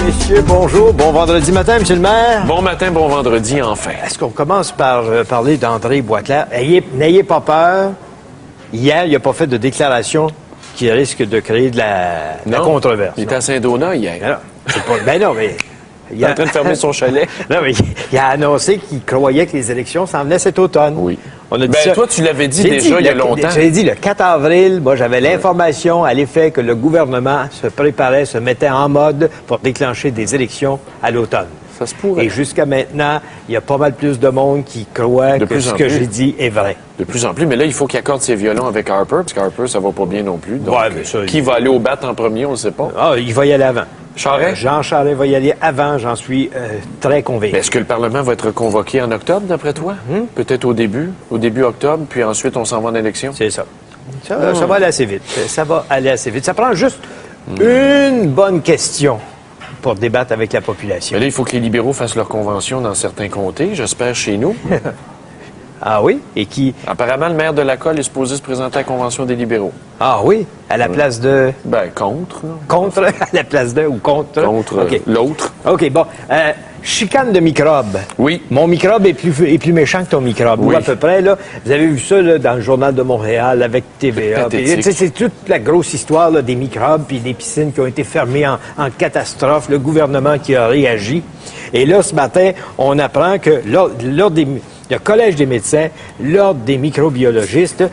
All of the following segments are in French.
Messieurs, bonjour. Bon vendredi matin, monsieur le maire. Bon matin, bon vendredi, enfin. Est-ce qu'on commence par parler d'André Boisclair? N'ayez pas peur. Hier, il n'a pas fait de déclaration qui risque de créer de la controverse. Il était à Saint-Donat hier. Alors, ben non, mais... Il est en train de fermer son chalet. Non, mais il a annoncé qu'il croyait que les élections s'en venaient cet automne. Oui. On a dit ça. Toi, tu l'avais dit déjà il y a longtemps. J'ai dit le 4 avril, moi, j'avais l'information à l'effet que le gouvernement se préparait, se mettait en mode pour déclencher des élections à l'automne. Ça se pourrait. Et jusqu'à maintenant, il y a pas mal plus de monde qui croit que ce que j'ai dit est vrai. De plus en plus, mais là, il faut qu'il accorde ses violons avec Harper, parce qu'Harper, ça va pas bien non plus. Donc, ouais, mais ça, qui va aller au bat en premier, on ne sait pas. Ah, il va y aller avant. Charest? Jean Charest va y aller avant, j'en suis très convaincu. Est-ce que le Parlement va être convoqué en octobre, d'après toi? Peut-être au début octobre, puis ensuite on s'en va en élection? C'est ça. Ça va aller assez vite. Ça va aller assez vite. Ça prend juste une bonne question pour débattre avec la population. Mais là, il faut que les libéraux fassent leur convention dans certains comtés, j'espère chez nous. Ah oui? Et qui? Apparemment, le maire de la Colle est supposé se présenter à la convention des libéraux. Ah oui? À la place de... Ben, contre. Contre? À la place de ou contre? Contre l'autre. OK, bon. Chicane de microbes. Oui. Mon microbe est plus méchant que ton microbe. Oui. Ou à peu près, là. Vous avez vu ça, là, dans le Journal de Montréal avec TVA. C'est toute la grosse histoire, là, des microbes puis des piscines qui ont été fermées en catastrophe. Le gouvernement qui a réagi. Et là, ce matin, on apprend que le Collège des médecins, l'Ordre des microbiologistes...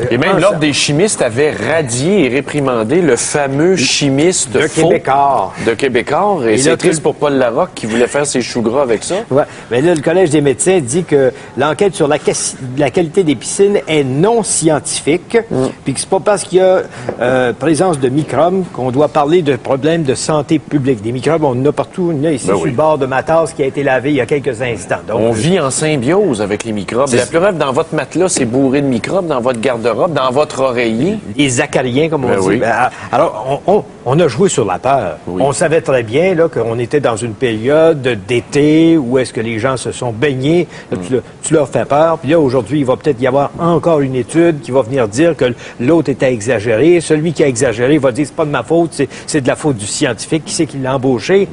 et même l'Ordre des chimistes avait radié et réprimandé le fameux chimiste de Québécois. De Québécois. Et c'est triste pour Paul Larocque qui voulait faire ses choux gras avec ça. Ouais. Mais là, le Collège des médecins dit que l'enquête sur la qualité des piscines est non scientifique, puis que c'est pas parce qu'il y a présence de microbes qu'on doit parler de problèmes de santé publique. Des microbes, on en a partout. On en a ici sur le bord de ma tasse qui a été lavée il y a quelques instants. Donc, on vit en symbiose avec les microbes. La preuve, dans votre matelas, c'est bourré de microbes, dans votre garde-robe, dans votre oreiller. Les acariens, comme on dit. Oui. Alors, on a joué sur la peur. Oui. On savait très bien là qu'on était dans une période d'été où est-ce que les gens se sont baignés. Là, tu leur fais peur. Puis là, aujourd'hui, il va peut-être y avoir encore une étude qui va venir dire que l'autre était exagéré. Celui qui a exagéré va dire c'est pas de ma faute, c'est de la faute du scientifique. Qui c'est qui l'a embauché?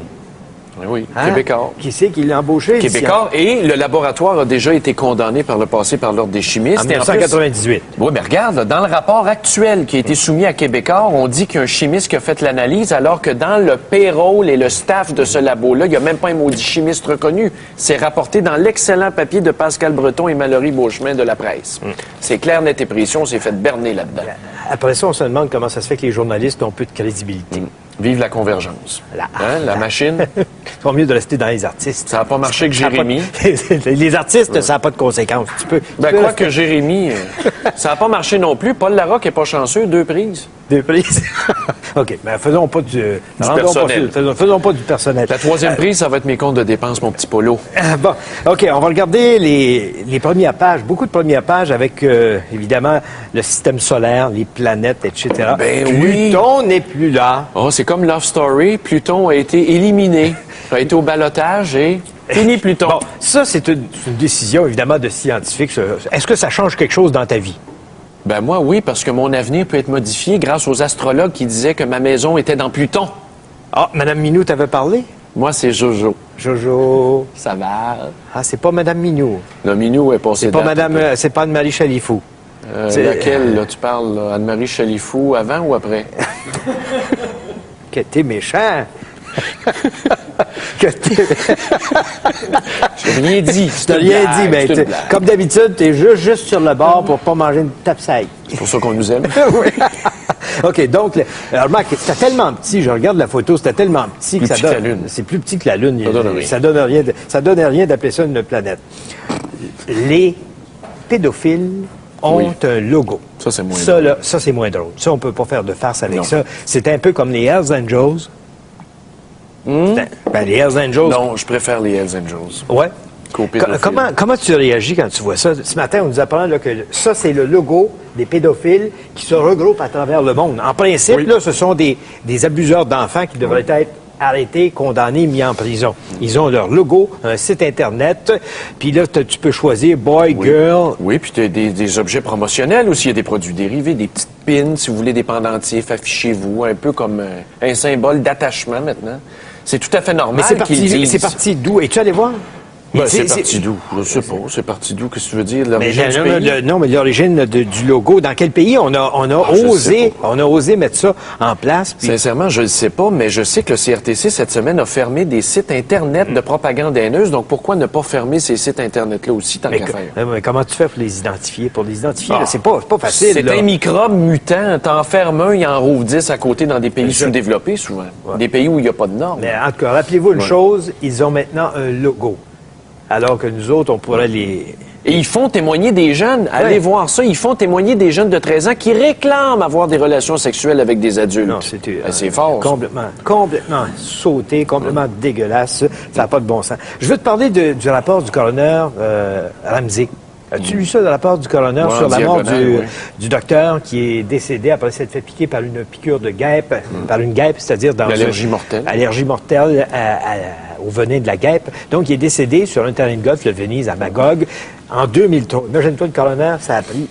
Oui, Québécois. Qui c'est qui l'a embauché? Québécois. Et le laboratoire a déjà été condamné par le passé par l'Ordre des chimistes. En 1998. Oui, mais regarde, là, dans le rapport actuel qui a été soumis à Québécois, on dit qu'il y a un chimiste qui a fait l'analyse, alors que dans le payroll et le staff de ce labo-là, il n'y a même pas un maudit chimiste reconnu. C'est rapporté dans l'excellent papier de Pascal Breton et Mallory Beauchemin de la presse. C'est clair, net et précis, on s'est fait berner là-dedans. Après ça, on se demande comment ça se fait que les journalistes ont peu de crédibilité. Vive la convergence. La machine. C'est pas mieux de rester dans les artistes. Ça n'a pas marché avec Jérémy. Les artistes, ça n'a pas de conséquences. Quoi que Jérémy, ça n'a pas marché non plus. Paul Larocque n'est pas chanceux, 2 prises. 2 prises? OK, mais faisons pas du personnel. Faisons pas du personnel. La 3e prise, ça va être mes comptes de dépenses, mon petit polo. Bon, OK, on va regarder les premières pages, beaucoup de premières pages avec, évidemment, le système solaire, les planètes, etc. Pluton n'est plus là. Oh, c'est comme Love Story. Pluton a été éliminé. A été au ballottage et fini Pluton. Bon, ça, c'est une décision, évidemment, de scientifique. Est-ce que ça change quelque chose dans ta vie? Ben moi, oui, parce que mon avenir peut être modifié grâce aux astrologues qui disaient que ma maison était dans Pluton. Ah, Mme Minou t'avait parlé? Moi, c'est Jojo. Jojo. Ça va. Ah, c'est pas Mme Minou. Non, Minou est passée. C'est pas Anne-Marie Chalifou. Laquelle, là, tu parles, Anne-Marie Chalifou, avant ou après? Que t'es méchant. J'ai rien dit. Tu n'as rien dit, mais comme d'habitude, tu es juste sur le bord pour pas manger une tape sec. C'est pour ça qu'on nous aime. Oui. OK, donc, remarque, c'était tellement petit, je regarde la photo, c'était tellement petit que ça donne... la Lune. C'est plus petit que la Lune. Ça donne rien. Ça donne rien d'appeler ça une planète. Les pédophiles ont un logo. Ça, c'est moins drôle. Ça, c'est moins drôle. Ça, on peut pas faire de farce avec ça. C'est un peu comme les Hells Angels. Les Hells Angels... Non, je préfère les Hells Angels. Ouais. Comment tu réagis quand tu vois ça? Ce matin, on nous apprend là, que ça, c'est le logo des pédophiles qui se regroupent à travers le monde. En principe, là, ce sont des abuseurs d'enfants qui devraient être arrêtés, condamnés, mis en prison. Ils ont leur logo, un site Internet, puis là, tu peux choisir boy, girl. Oui, puis tu as des objets promotionnels aussi. Il y a des produits dérivés, des petites pins, si vous voulez, des pendentifs, affichez-vous, un peu comme un symbole d'attachement maintenant. C'est tout à fait normal Mais qu'ils disent... c'est parti d'où? Es-tu allé voir? Ben, c'est parti d'où? Je sais pas. C'est parti d'où? Qu'est-ce que tu veux dire? L'origine du pays? Non, mais l'origine du logo. Dans quel pays on a osé mettre ça en place? Puis... Sincèrement, je ne sais pas, mais je sais que le CRTC, cette semaine, a fermé des sites Internet de propagande haineuse. Donc, pourquoi ne pas fermer ces sites Internet-là aussi, tant qu'à faire? Mais comment tu fais pour les identifier? C'est pas facile. C'est un microbe mutant. T'en fermes un, il en rouvre 10 à côté dans des pays sous-développés, souvent. Ouais. Des pays où il n'y a pas de normes. Mais en tout cas, rappelez-vous une chose, ils ont maintenant un logo. Alors que nous autres, on pourrait les... Et ils font témoigner des jeunes. Allez voir ça. Ils font témoigner des jeunes de 13 ans qui réclament avoir des relations sexuelles avec des adultes. Non, c'est fort. Complètement sauté, complètement dégueulasse. Ça n'a pas de bon sens. Je veux te parler du rapport du coroner Ramsey. As-tu lu ça, le rapport du coroner sur la mort du docteur qui est décédé après s'être fait piquer par une piqûre de guêpe, par une guêpe, c'est-à-dire dans l'allergie mortelle. Allergie mortelle au venin de la guêpe. Donc, il est décédé sur un terrain de golf de Venise, à Magog, en 2003. Imagine-toi, le coroner, ça a pris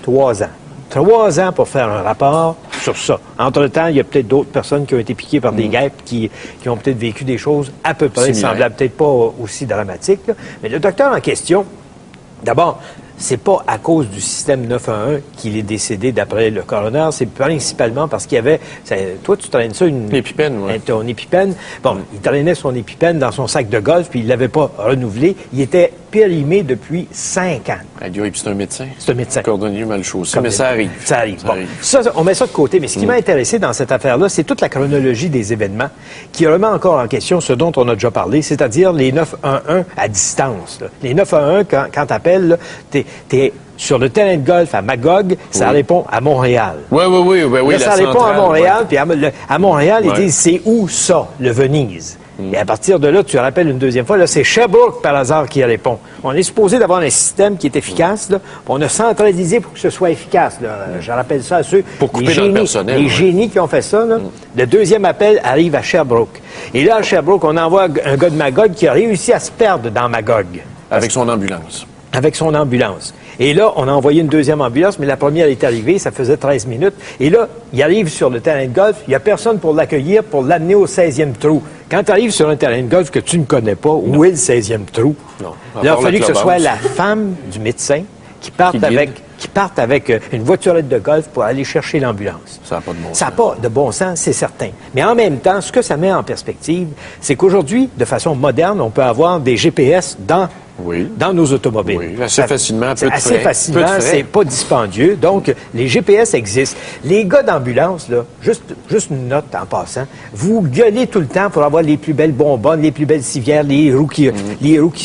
3 ans. 3 ans pour faire un rapport sur ça. Entre-temps, il y a peut-être d'autres personnes qui ont été piquées par des guêpes qui ont peut-être vécu des choses à peu près semblables, peut-être pas aussi dramatiques. Là. Mais le docteur en question, d'abord, c'est pas à cause du système 911 qu'il est décédé d'après le coroner, c'est principalement parce qu'il y avait... toi, tu traînes ça, une épipène, ton épipène. Bon, il traînait son épipène dans son sac de golf, puis il l'avait pas renouvelé. Il était périmé depuis 5 ans. Puis c'est un médecin. C'est un médecin. Cordonnier mal chaussé, mais ça arrive. Ça arrive. Bon. Ça, on met ça de côté. Mais ce qui m'a intéressé dans cette affaire-là, c'est toute la chronologie des événements qui remet encore en question ce dont on a déjà parlé, c'est-à-dire les 911 à distance. Là. Les 911, quand t'appelles, t'es sur le terrain de golf à Magog, ça répond à Montréal. Oui. Là, ça répond à Montréal, puis à Montréal, ils disent, c'est où ça, le Venise? Et à partir de là, tu rappelles une deuxième fois, là, c'est Sherbrooke, par hasard, qui répond. On est supposé d'avoir un système qui est efficace, là. On a centralisé pour que ce soit efficace, là. Je rappelle ça à ceux... Pour couper dans le personnel. Les génies qui ont fait ça, là. Le deuxième appel arrive à Sherbrooke. Et là, à Sherbrooke, on envoie un gars de Magog qui a réussi à se perdre dans Magog. Avec son ambulance. Avec son ambulance. Et là, on a envoyé une deuxième ambulance, mais la première est arrivée, ça faisait 13 minutes. Et là, il arrive sur le terrain de golf, il n'y a personne pour l'accueillir, pour l'amener au 16e trou. Quand tu arrives sur un terrain de golf que tu ne connais pas, où est le 16e trou? Non. Il a fallu que ce soit la femme du médecin qui parte avec une voiturette de golf pour aller chercher l'ambulance. Ça n'a pas de bon sens. Ça n'a pas de bon sens, c'est certain. Mais en même temps, ce que ça met en perspective, c'est qu'aujourd'hui, de façon moderne, on peut avoir des GPS dans nos automobiles. Oui, assez facilement, c'est pas dispendieux. Donc, les GPS existent. Les gars d'ambulance, là, juste une note en passant, vous gueulez tout le temps pour avoir les plus belles bonbonnes, les plus belles civières, les roues qui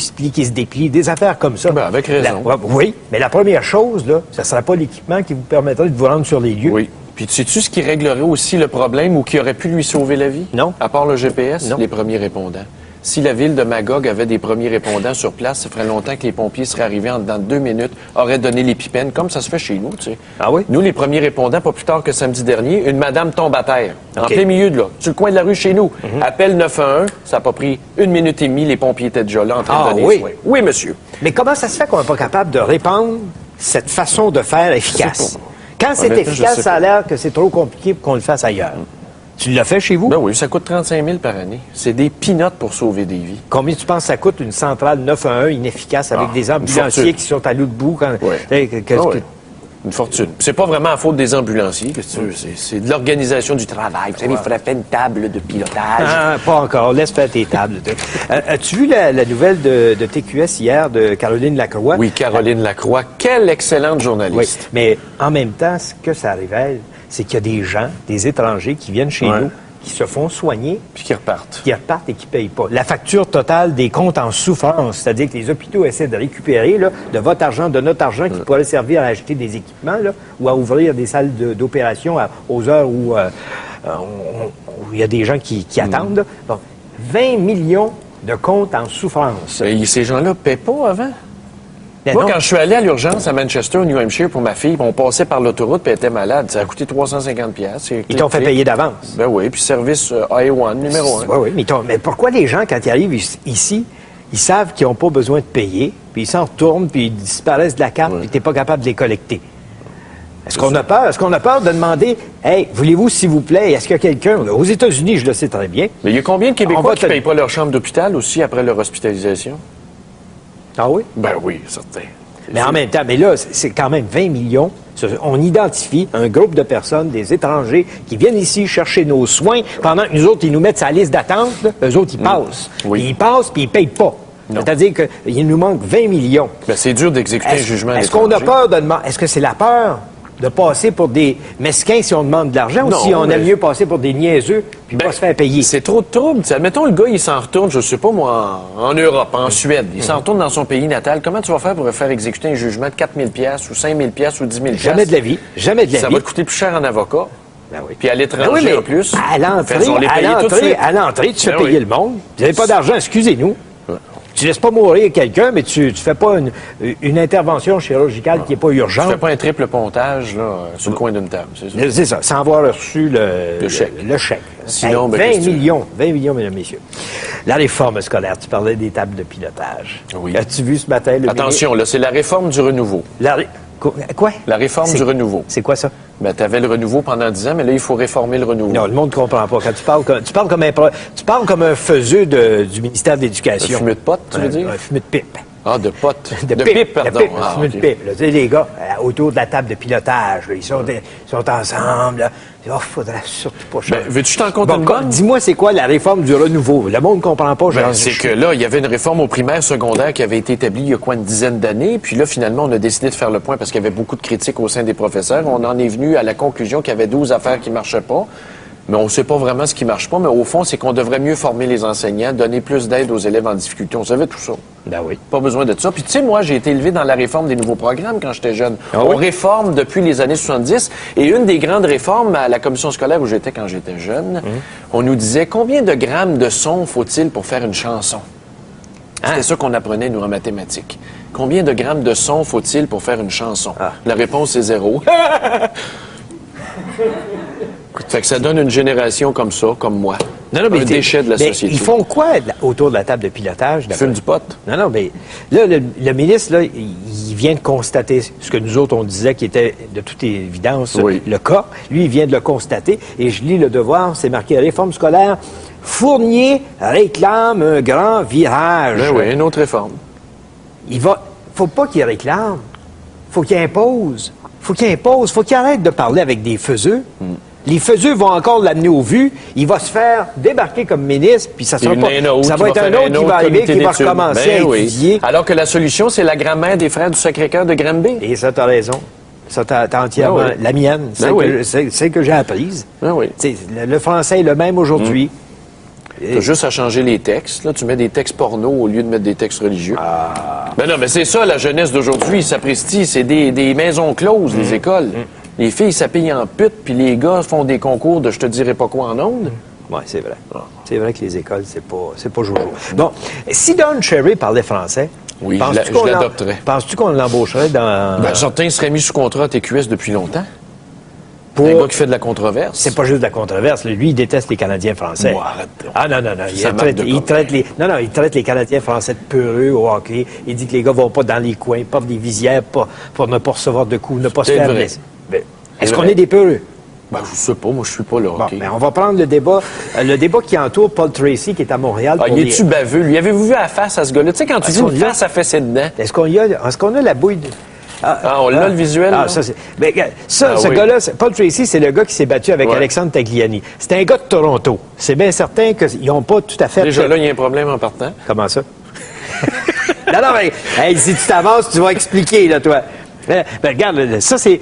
se plient, qui se déplient, des affaires comme ça. Ben, avec raison. Oui, mais la première chose, là, ça ne sera pas l'équipement qui vous permettrait de vous rendre sur les lieux. Oui. Puis, sais-tu ce qui réglerait aussi le problème ou qui aurait pu lui sauver la vie? Non. À part le GPS? Non. Les premiers répondants. Si la ville de Magog avait des premiers répondants sur place, ça ferait longtemps que les pompiers seraient arrivés dans 2 minutes, auraient donné l'épipène, comme ça se fait chez nous, tu sais. Ah oui? Nous, les premiers répondants, pas plus tard que samedi dernier, une madame tombe à terre, en plein milieu de là, sur le coin de la rue chez nous. Appel 911, ça n'a pas pris 1 minute et demie, les pompiers étaient déjà là en train de donner les soins. Oui, monsieur. Mais comment ça se fait qu'on n'est pas capable de répandre cette façon de faire efficace? Quand c'est efficace, ça a l'air que c'est trop compliqué pour qu'on le fasse ailleurs. Tu l'as fait chez vous? Ben oui, ça coûte 35 000 par année. C'est des peanuts pour sauver des vies. Combien tu penses que ça coûte une centrale 911 inefficace avec des ambulanciers qui sont à l'autre bout? Une fortune. C'est pas vraiment la faute des ambulanciers, c'est de l'organisation du travail. Vous savez, il faudrait faire une table de pilotage. Ah, pas encore. Laisse faire tes tables. As-tu vu la nouvelle de TQS hier de Caroline Lacroix? Oui, Caroline Lacroix. Quelle excellente journaliste. Oui, mais en même temps, ce que ça révèle, c'est qu'il y a des gens, des étrangers qui viennent chez nous, qui se font soigner. Puis qui repartent. Qui repartent et qui ne payent pas. La facture totale des comptes en souffrance, c'est-à-dire que les hôpitaux essaient de récupérer de votre argent, de notre argent qui pourrait servir à acheter des équipements ou à ouvrir des salles d'opération aux heures où il y a des gens qui attendent. Bon, 20 millions de comptes en souffrance. Et ces gens-là ne paient pas avant? Moi, quand je suis allé à l'urgence à Manchester, au New Hampshire, pour ma fille, on passait par l'autoroute puis elle était malade. Ça a coûté 350$. Ils t'ont fait payer d'avance. Ben oui, puis service A1, numéro 1. Oui, mais pourquoi les gens, quand ils arrivent ici, ils savent qu'ils n'ont pas besoin de payer, puis ils s'en retournent, puis ils disparaissent de la carte, puis tu n'es pas capable de les collecter? Est-ce qu'on a peur? Est-ce qu'on a peur de demander, hey, voulez-vous, s'il vous plaît, est-ce qu'il y a quelqu'un? Aux États-Unis, je le sais très bien. Mais il y a combien de Québécois qui ne payent pas leur chambre d'hôpital aussi après leur hospitalisation? Ah oui? Ben oui, certain. Mais en même temps, mais là, c'est quand même 20 millions. On identifie un groupe de personnes, des étrangers, qui viennent ici chercher nos soins, pendant que nous autres, ils nous mettent sur la liste d'attente. Eux autres, ils passent. Oui. Ils passent, puis ils ne payent pas. C'est-à-dire qu'il nous manque 20 millions. Ben, c'est dur d'exécuter un jugement à Est-ce qu'on a l'étranger. peur de demander... Est-ce que c'est la peur de passer pour des mesquins si on demande de l'argent, ou si on aime mieux passer pour des niaiseux puis pas se faire payer? C'est trop de trouble. Admettons, le gars, il s'en retourne, je sais pas moi, en Europe, en Suède. Il s'en retourne dans son pays natal. Comment tu vas faire pour faire exécuter un jugement de 4 000 $ ou 5 000 $ ou 10 000 $? Jamais de la vie. Jamais de la vie. Ça va te coûter plus cher en avocat. Ben oui. Puis à l'étranger, mais en plus. À l'entrée, tu fais payer le monde. Vous n'avez pas d'argent, excusez-nous. Tu laisses pas mourir quelqu'un, mais tu fais pas une intervention chirurgicale qui n'est pas urgente. Tu fais pas un triple pontage là, sur le coin d'une table, c'est ça? C'est ça, sans avoir reçu le chèque. Sinon, 20 millions, mesdames et messieurs. La réforme scolaire, tu parlais des tables de pilotage. Oui. As-tu vu ce matin le Attention, là, c'est la réforme du renouveau. Quoi? La réforme du renouveau. C'est quoi ça? Ben, tu avais le renouveau pendant 10 ans, mais là, il faut réformer le renouveau. Non, le monde ne comprend pas. Quand tu parles comme un faiseux du ministère de l'Éducation. Un fumeux de pote, tu veux dire? Un fumeux de pipe. Ah, de pote. De pipe, pardon. Un fumeux de pipe. Là, tu sais, les gars, autour de la table de pilotage, là, ils sont ensemble. Là. Oh, faudrait surtout pas changer. Ben, veux-tu t'en compter une bonne? Dis-moi, c'est quoi la réforme du renouveau? Le monde ne comprend pas. C'est que là, il y avait une réforme au primaire, secondaire qui avait été établie il y a quoi, une dizaine d'années. Puis là, finalement, on a décidé de faire le point parce qu'il y avait beaucoup de critiques au sein des professeurs. On en est venu à la conclusion qu'il y avait 12 affaires qui ne marchaient pas. Mais on ne sait pas vraiment ce qui ne marche pas. Mais au fond, c'est qu'on devrait mieux former les enseignants, donner plus d'aide aux élèves en difficulté. On savait tout ça. Ben oui. Pas besoin de ça. Puis tu sais, moi, j'ai été élevé dans la réforme des nouveaux programmes quand j'étais jeune. Ah on oui? réforme depuis les années 70. Et une des grandes réformes à la commission scolaire où j'étais quand j'étais jeune, on nous disait combien de grammes de son faut-il pour faire une chanson? C'était ça qu'on apprenait, nous, en mathématiques. Combien de grammes de son faut-il pour faire une chanson? La réponse est 0. Fait que ça donne une génération comme ça, comme moi. Mais un déchet de la société. Ils font quoi autour de la table de pilotage? Ils fument du pot. Non, mais là, le ministre, là, il vient de constater ce que nous autres, on disait qui était de toute évidence le cas. Lui, il vient de le constater. Et je lis Le Devoir, c'est marqué « Réforme scolaire, Fournier réclame un grand virage. » Ben oui, une autre réforme. Faut pas qu'il réclame. Faut qu'il impose. Faut qu'il arrête de parler avec des faiseux. Les faiseux vont encore l'amener au vu. Il va se faire débarquer comme ministre, puis ça sera pas. Ça va être un autre qui va arriver, qui va recommencer à étudier. Alors que la solution, c'est la grand-mère des frères du Sacré-Cœur de Granby. Et ça, t'as raison. Ça, t'as entièrement la mienne. Celle que j'ai apprise. Le français est le même aujourd'hui. T'as juste à changer les textes. Là, tu mets des textes porno au lieu de mettre des textes religieux. Ben non, mais c'est ça, la jeunesse d'aujourd'hui. Sapristi, c'est des maisons closes, les écoles. Les filles s'habillent en pute, puis les gars font des concours de je te dirai pas quoi en ondes. Oui, c'est vrai. C'est vrai que les écoles, c'est pas joujou. Bon, si Don Cherry parlait français, oui, je l'adopterais. Penses-tu qu'on l'embaucherait dans... Ben, certains seraient mis sous contrat à TQS depuis longtemps. C'est un gars qui fait de la controverse. C'est pas juste de la controverse. Lui, il déteste les Canadiens français. Non. Il traite les Canadiens français de peureux au hockey. Il dit que les gars vont pas dans les coins, portent des visières pour ne pas recevoir de coups, ne pas se faire blesser. Est-ce qu'on est des peureux? Ben, je sais pas. Moi, je suis pas là. Bon, on va prendre le débat qui entoure Paul Tracy, qui est à Montréal. Il est-tu baveux? Lui, avez-vous vu à la face à ce gars-là? Tu sais, quand tu dis une face, ça fait ses dedans. Est-ce qu'on a la bouille de... on l'a, le visuel? Ce gars-là, Paul Tracy, c'est le gars qui s'est battu avec Alexandre Tagliani. C'est un gars de Toronto. C'est bien certain qu'ils n'ont pas tout à fait... Déjà là, il y a un problème en partant. Comment ça? non, mais si tu t'avances, tu vas expliquer, là, toi. Regarde, ça, ils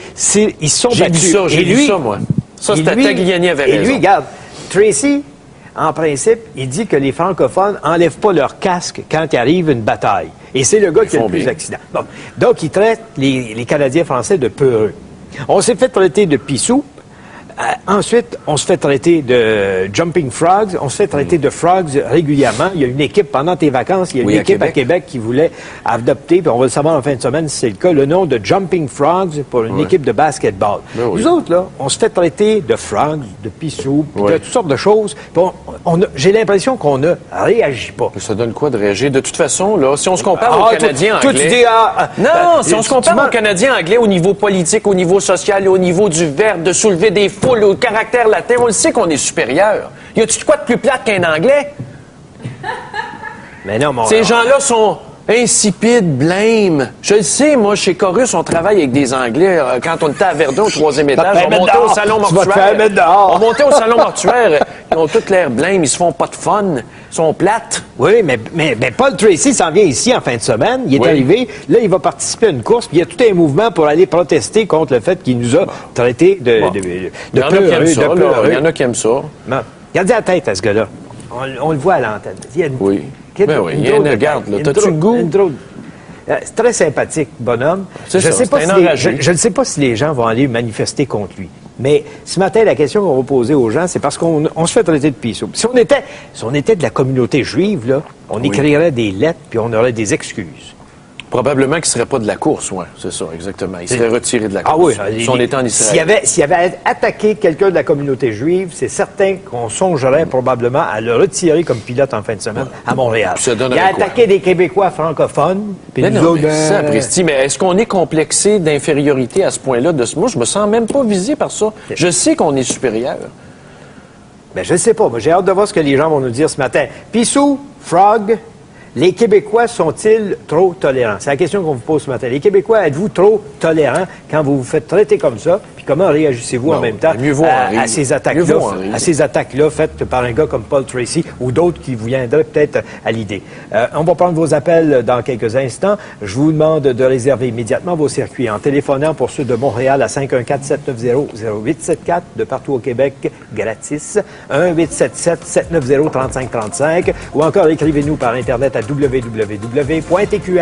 se sont battus. J'ai vu ça, moi. Ça, c'était Tagliani avait raison. Et lui, regarde, Tracy, en principe, il dit que les francophones n'enlèvent pas leur casque quand il arrive une bataille. Et c'est le gars qui a le plus d'accidents. Bon. Donc, il traite les Canadiens français de peureux. On s'est fait traiter de pissou. Ensuite, on se fait traiter de jumping frogs, on se fait traiter de frogs régulièrement. Il y a une équipe, pendant tes vacances, il y a une équipe à Québec qui voulait adopter, puis on va le savoir en fin de semaine si c'est le cas, le nom de jumping frogs pour une équipe de basketball. Nous autres, là, on se fait traiter de frogs, de pissous, de toutes sortes de choses. J'ai l'impression qu'on ne réagit pas. Ça donne quoi de réagir? De toute façon, là, si on se compare aux Canadiens anglais... Tu dis, non, si on se compare aux Canadiens anglais au niveau politique, au niveau social et au niveau du verbe, de soulever des foules, au caractère latin, on le sait qu'on est supérieur. Y a-tu de quoi de plus plate qu'un Anglais? Mais non, mon... Ces gens-là sont insipides, blêmes. Je le sais, moi, chez Chorus, on travaille avec des Anglais. Quand on était à Verdun, au 3e étage, on montait au salon mortuaire. On montait au salon mortuaire. Ils ont tous l'air blêmes, ils se font pas de fun. Ils sont plates. Oui, mais Paul Tracy s'en vient ici en fin de semaine. Il est arrivé. Là, il va participer à une course. Puis il y a tout un mouvement pour aller protester contre le fait qu'il nous a traités de peureux. Il y en a qui aiment ça. Non. Regardez la tête à ce gars-là. On le voit à l'antenne. Il y a oui. Ben oui, il y a une garde. T'as-tu le goût? C'est très sympathique, bonhomme. Je ne sais pas si les gens vont aller manifester contre lui. Mais ce matin, la question qu'on va poser aux gens, c'est parce qu'on se fait traiter de pissou. Si on était de la communauté juive, là, on écrirait des lettres puis on aurait des excuses. Probablement qu'il ne serait pas de la course, oui. C'est ça, exactement. Il serait retiré de la course. Ah oui. Si on était en Israël. S'il avait attaqué quelqu'un de la communauté juive, c'est certain qu'on songerait probablement à le retirer comme pilote en fin de semaine à Montréal. Il a attaqué des Québécois francophones. Mais ça, Presti, mais est-ce qu'on est complexé d'infériorité à ce point-là? Moi, je me sens même pas visé par ça. Je sais qu'on est supérieur. Ben, je ne sais pas. Moi, j'ai hâte de voir ce que les gens vont nous dire ce matin. Pissou, Frog... Les Québécois sont-ils trop tolérants? C'est la question qu'on vous pose ce matin. Les Québécois, êtes-vous trop tolérants quand vous vous faites traiter comme ça? Puis comment réagissez-vous en même temps à ces attaques-là faites par un gars comme Paul Tracy ou d'autres qui vous viendraient peut-être à l'idée? On va prendre vos appels dans quelques instants. Je vous demande de réserver immédiatement vos circuits en téléphonant pour ceux de Montréal à 514-790-0874, de partout au Québec, gratis, 1-877-790-3535 ou encore écrivez-nous par Internet à www.tqs.ca.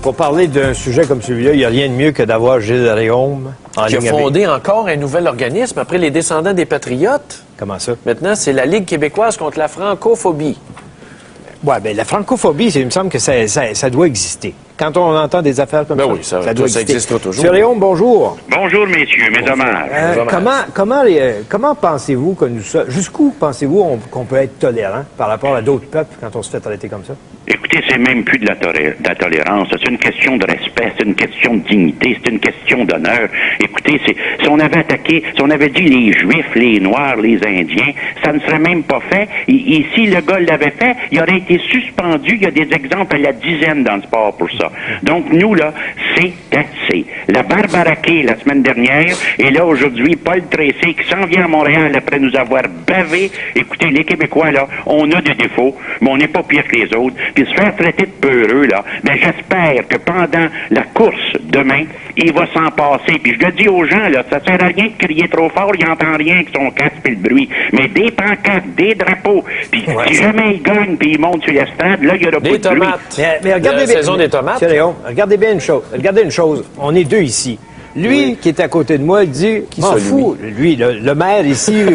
Pour parler d'un sujet comme celui-là, il n'y a rien de mieux que d'avoir Gilles Réaume en ligne. Qui a fondé encore un nouvel organisme après les descendants des Patriotes. Comment ça? Maintenant, c'est la Ligue québécoise contre la francophobie. Oui, bien, la francophobie, il me semble que ça doit exister. Quand on entend des affaires comme ça, ça doit exister. Ça existera toujours. M. Réaume, bonjour. Bonjour, messieurs, mes hommages. Comment pensez-vous que nous sommes... Jusqu'où pensez-vous qu'on peut être tolérant par rapport à d'autres peuples quand on se fait traiter comme ça? Écoutez, c'est même plus de la tolérance. C'est une question de respect, c'est une question de dignité, c'est une question d'honneur. Écoutez, si on avait attaqué, si on avait dit les Juifs, les Noirs, les Indiens, ça ne serait même pas fait. Et si le gars l'avait fait, il aurait été suspendu. Il y a des exemples à la dizaine dans le sport pour ça. Donc, nous, là, c'est assez. La Barbara Kay, la semaine dernière, et là, aujourd'hui, Paul Tracy, qui s'en vient à Montréal après nous avoir bavé. Écoutez, les Québécois, là, on a des défauts, mais on n'est pas pire que les autres. Puis se faire traiter de peureux, là, ben j'espère que pendant la course, demain, il va s'en passer. Puis je le dis aux gens, là, ça sert à rien de crier trop fort, il n'entend rien que son casque et le bruit. Mais des pancartes, des drapeaux, puis si jamais il gagne puis il monte sur l'estrade, là, il y aura pas de bruit. Mais regardez bien, saison des tomates. Regardez bien une chose. Regardez une chose. On est deux ici. Lui, qui est à côté de moi, il dit, m'en fous. Lui, le maire ici,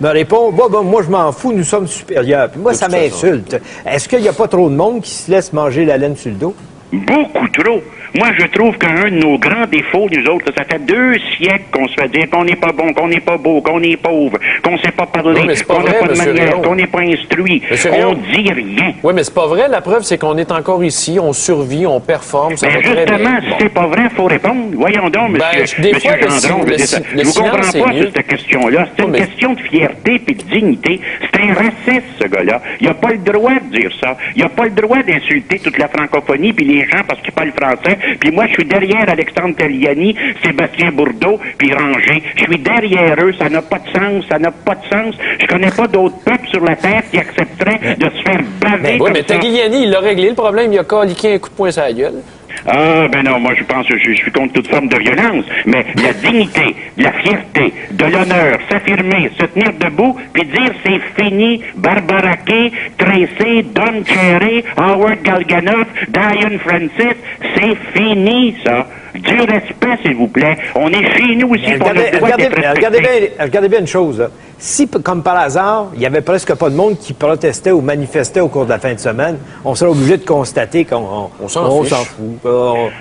me répond, moi, je m'en fous, nous sommes supérieurs. Puis moi, ça m'insulte. Est-ce qu'il n'y a pas trop de monde qui se laisse manger la laine sur le dos? Beaucoup trop. Moi, je trouve qu'un de nos grands défauts, nous autres, ça fait 2 siècles qu'on se fait dire qu'on n'est pas bon, qu'on n'est pas beau, qu'on est pauvre, qu'on sait pas parler, qu'on n'a pas de manière, qu'on n'est pas instruit. On dit rien. Oui, mais c'est pas vrai. La preuve, c'est qu'on est encore ici, on survit, on performe. Ça va très bien. Justement, si c'est pas vrai, il faut répondre. Voyons donc, monsieur Gendron. Je vous comprends pas cette question-là. C'est une question de fierté et de dignité. C'est un raciste, ce gars-là. Il n'a pas le droit de dire ça. Il n'a pas le droit d'insulter toute la francophonie puis les gens parce qu'ils parlent français. Puis moi, je suis derrière Alexandre Taliani, Sébastien Bourdeau, puis Ranger. Je suis derrière eux. Ça n'a pas de sens. Ça n'a pas de sens. Je connais pas d'autres peuples sur la Terre qui accepteraient de se faire baver comme ça. Mais Tagliani, il a réglé le problème. Il a caliqué un coup de poing sur la gueule. Ah, ben non, moi je pense que je suis contre toute forme de violence, mais la dignité, la fierté, de l'honneur, s'affirmer, se tenir debout, puis dire c'est fini, Barbara Kay, Tracy, Don Cherry, Howard Galganoff, Diane Francis, c'est fini ça. Du respect, s'il vous plaît. On est chez nous aussi pour notre droit d'être respecté. Regardez bien une chose, là. Si, comme par hasard, il y avait presque pas de monde qui protestait ou manifestait au cours de la fin de semaine, on serait obligé de constater qu'on s'en fout.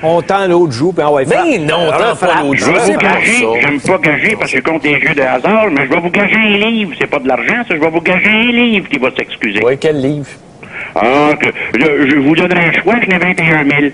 On tend l'autre joue, puis on va faire... Mais non, on tend pas l'autre joue. J'aime pas gager parce que je compte les jeux de hasard, mais je vais vous gager un livre. C'est pas de l'argent, ça. Je vais vous gager un livre qui va s'excuser. Oui, quel livre? Ah, je vous donnerai un choix, je n'ai 21 000.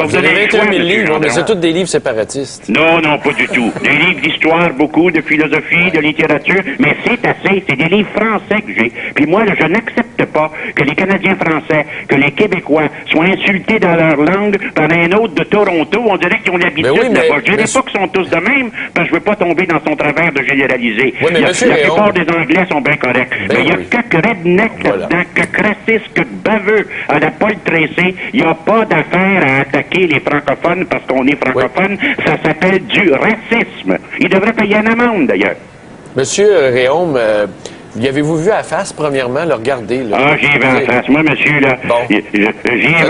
Vous avez 21 000 livres, mais c'est tous des livres séparatistes. Non, non, pas du tout. Des livres d'histoire, beaucoup, de philosophie, de littérature, mais c'est assez. C'est des livres français que j'ai. Puis moi, là, je n'accepte pas que les Canadiens français, que les Québécois soient insultés dans leur langue par un autre de Toronto. On dirait qu'ils ont l'habitude là-bas. Je ne dirais pas qu'ils sont tous de même, parce que je ne veux pas tomber dans son travers de généraliser. Oui, mais la plupart des Anglais sont bien corrects. Mais il y a quelques rednecks là-dedans, quelques racistes, quelques baveux à la Paul Tracy. Il n'y a pas d'affaire à attaquer les francophones parce qu'on est francophone, ça s'appelle du racisme. Il devrait payer une amende, d'ailleurs. Monsieur Réaume, y avez-vous vu à face, premièrement, le regarder? Là? Ah, j'y vais en face. Moi, monsieur, là, j'y vais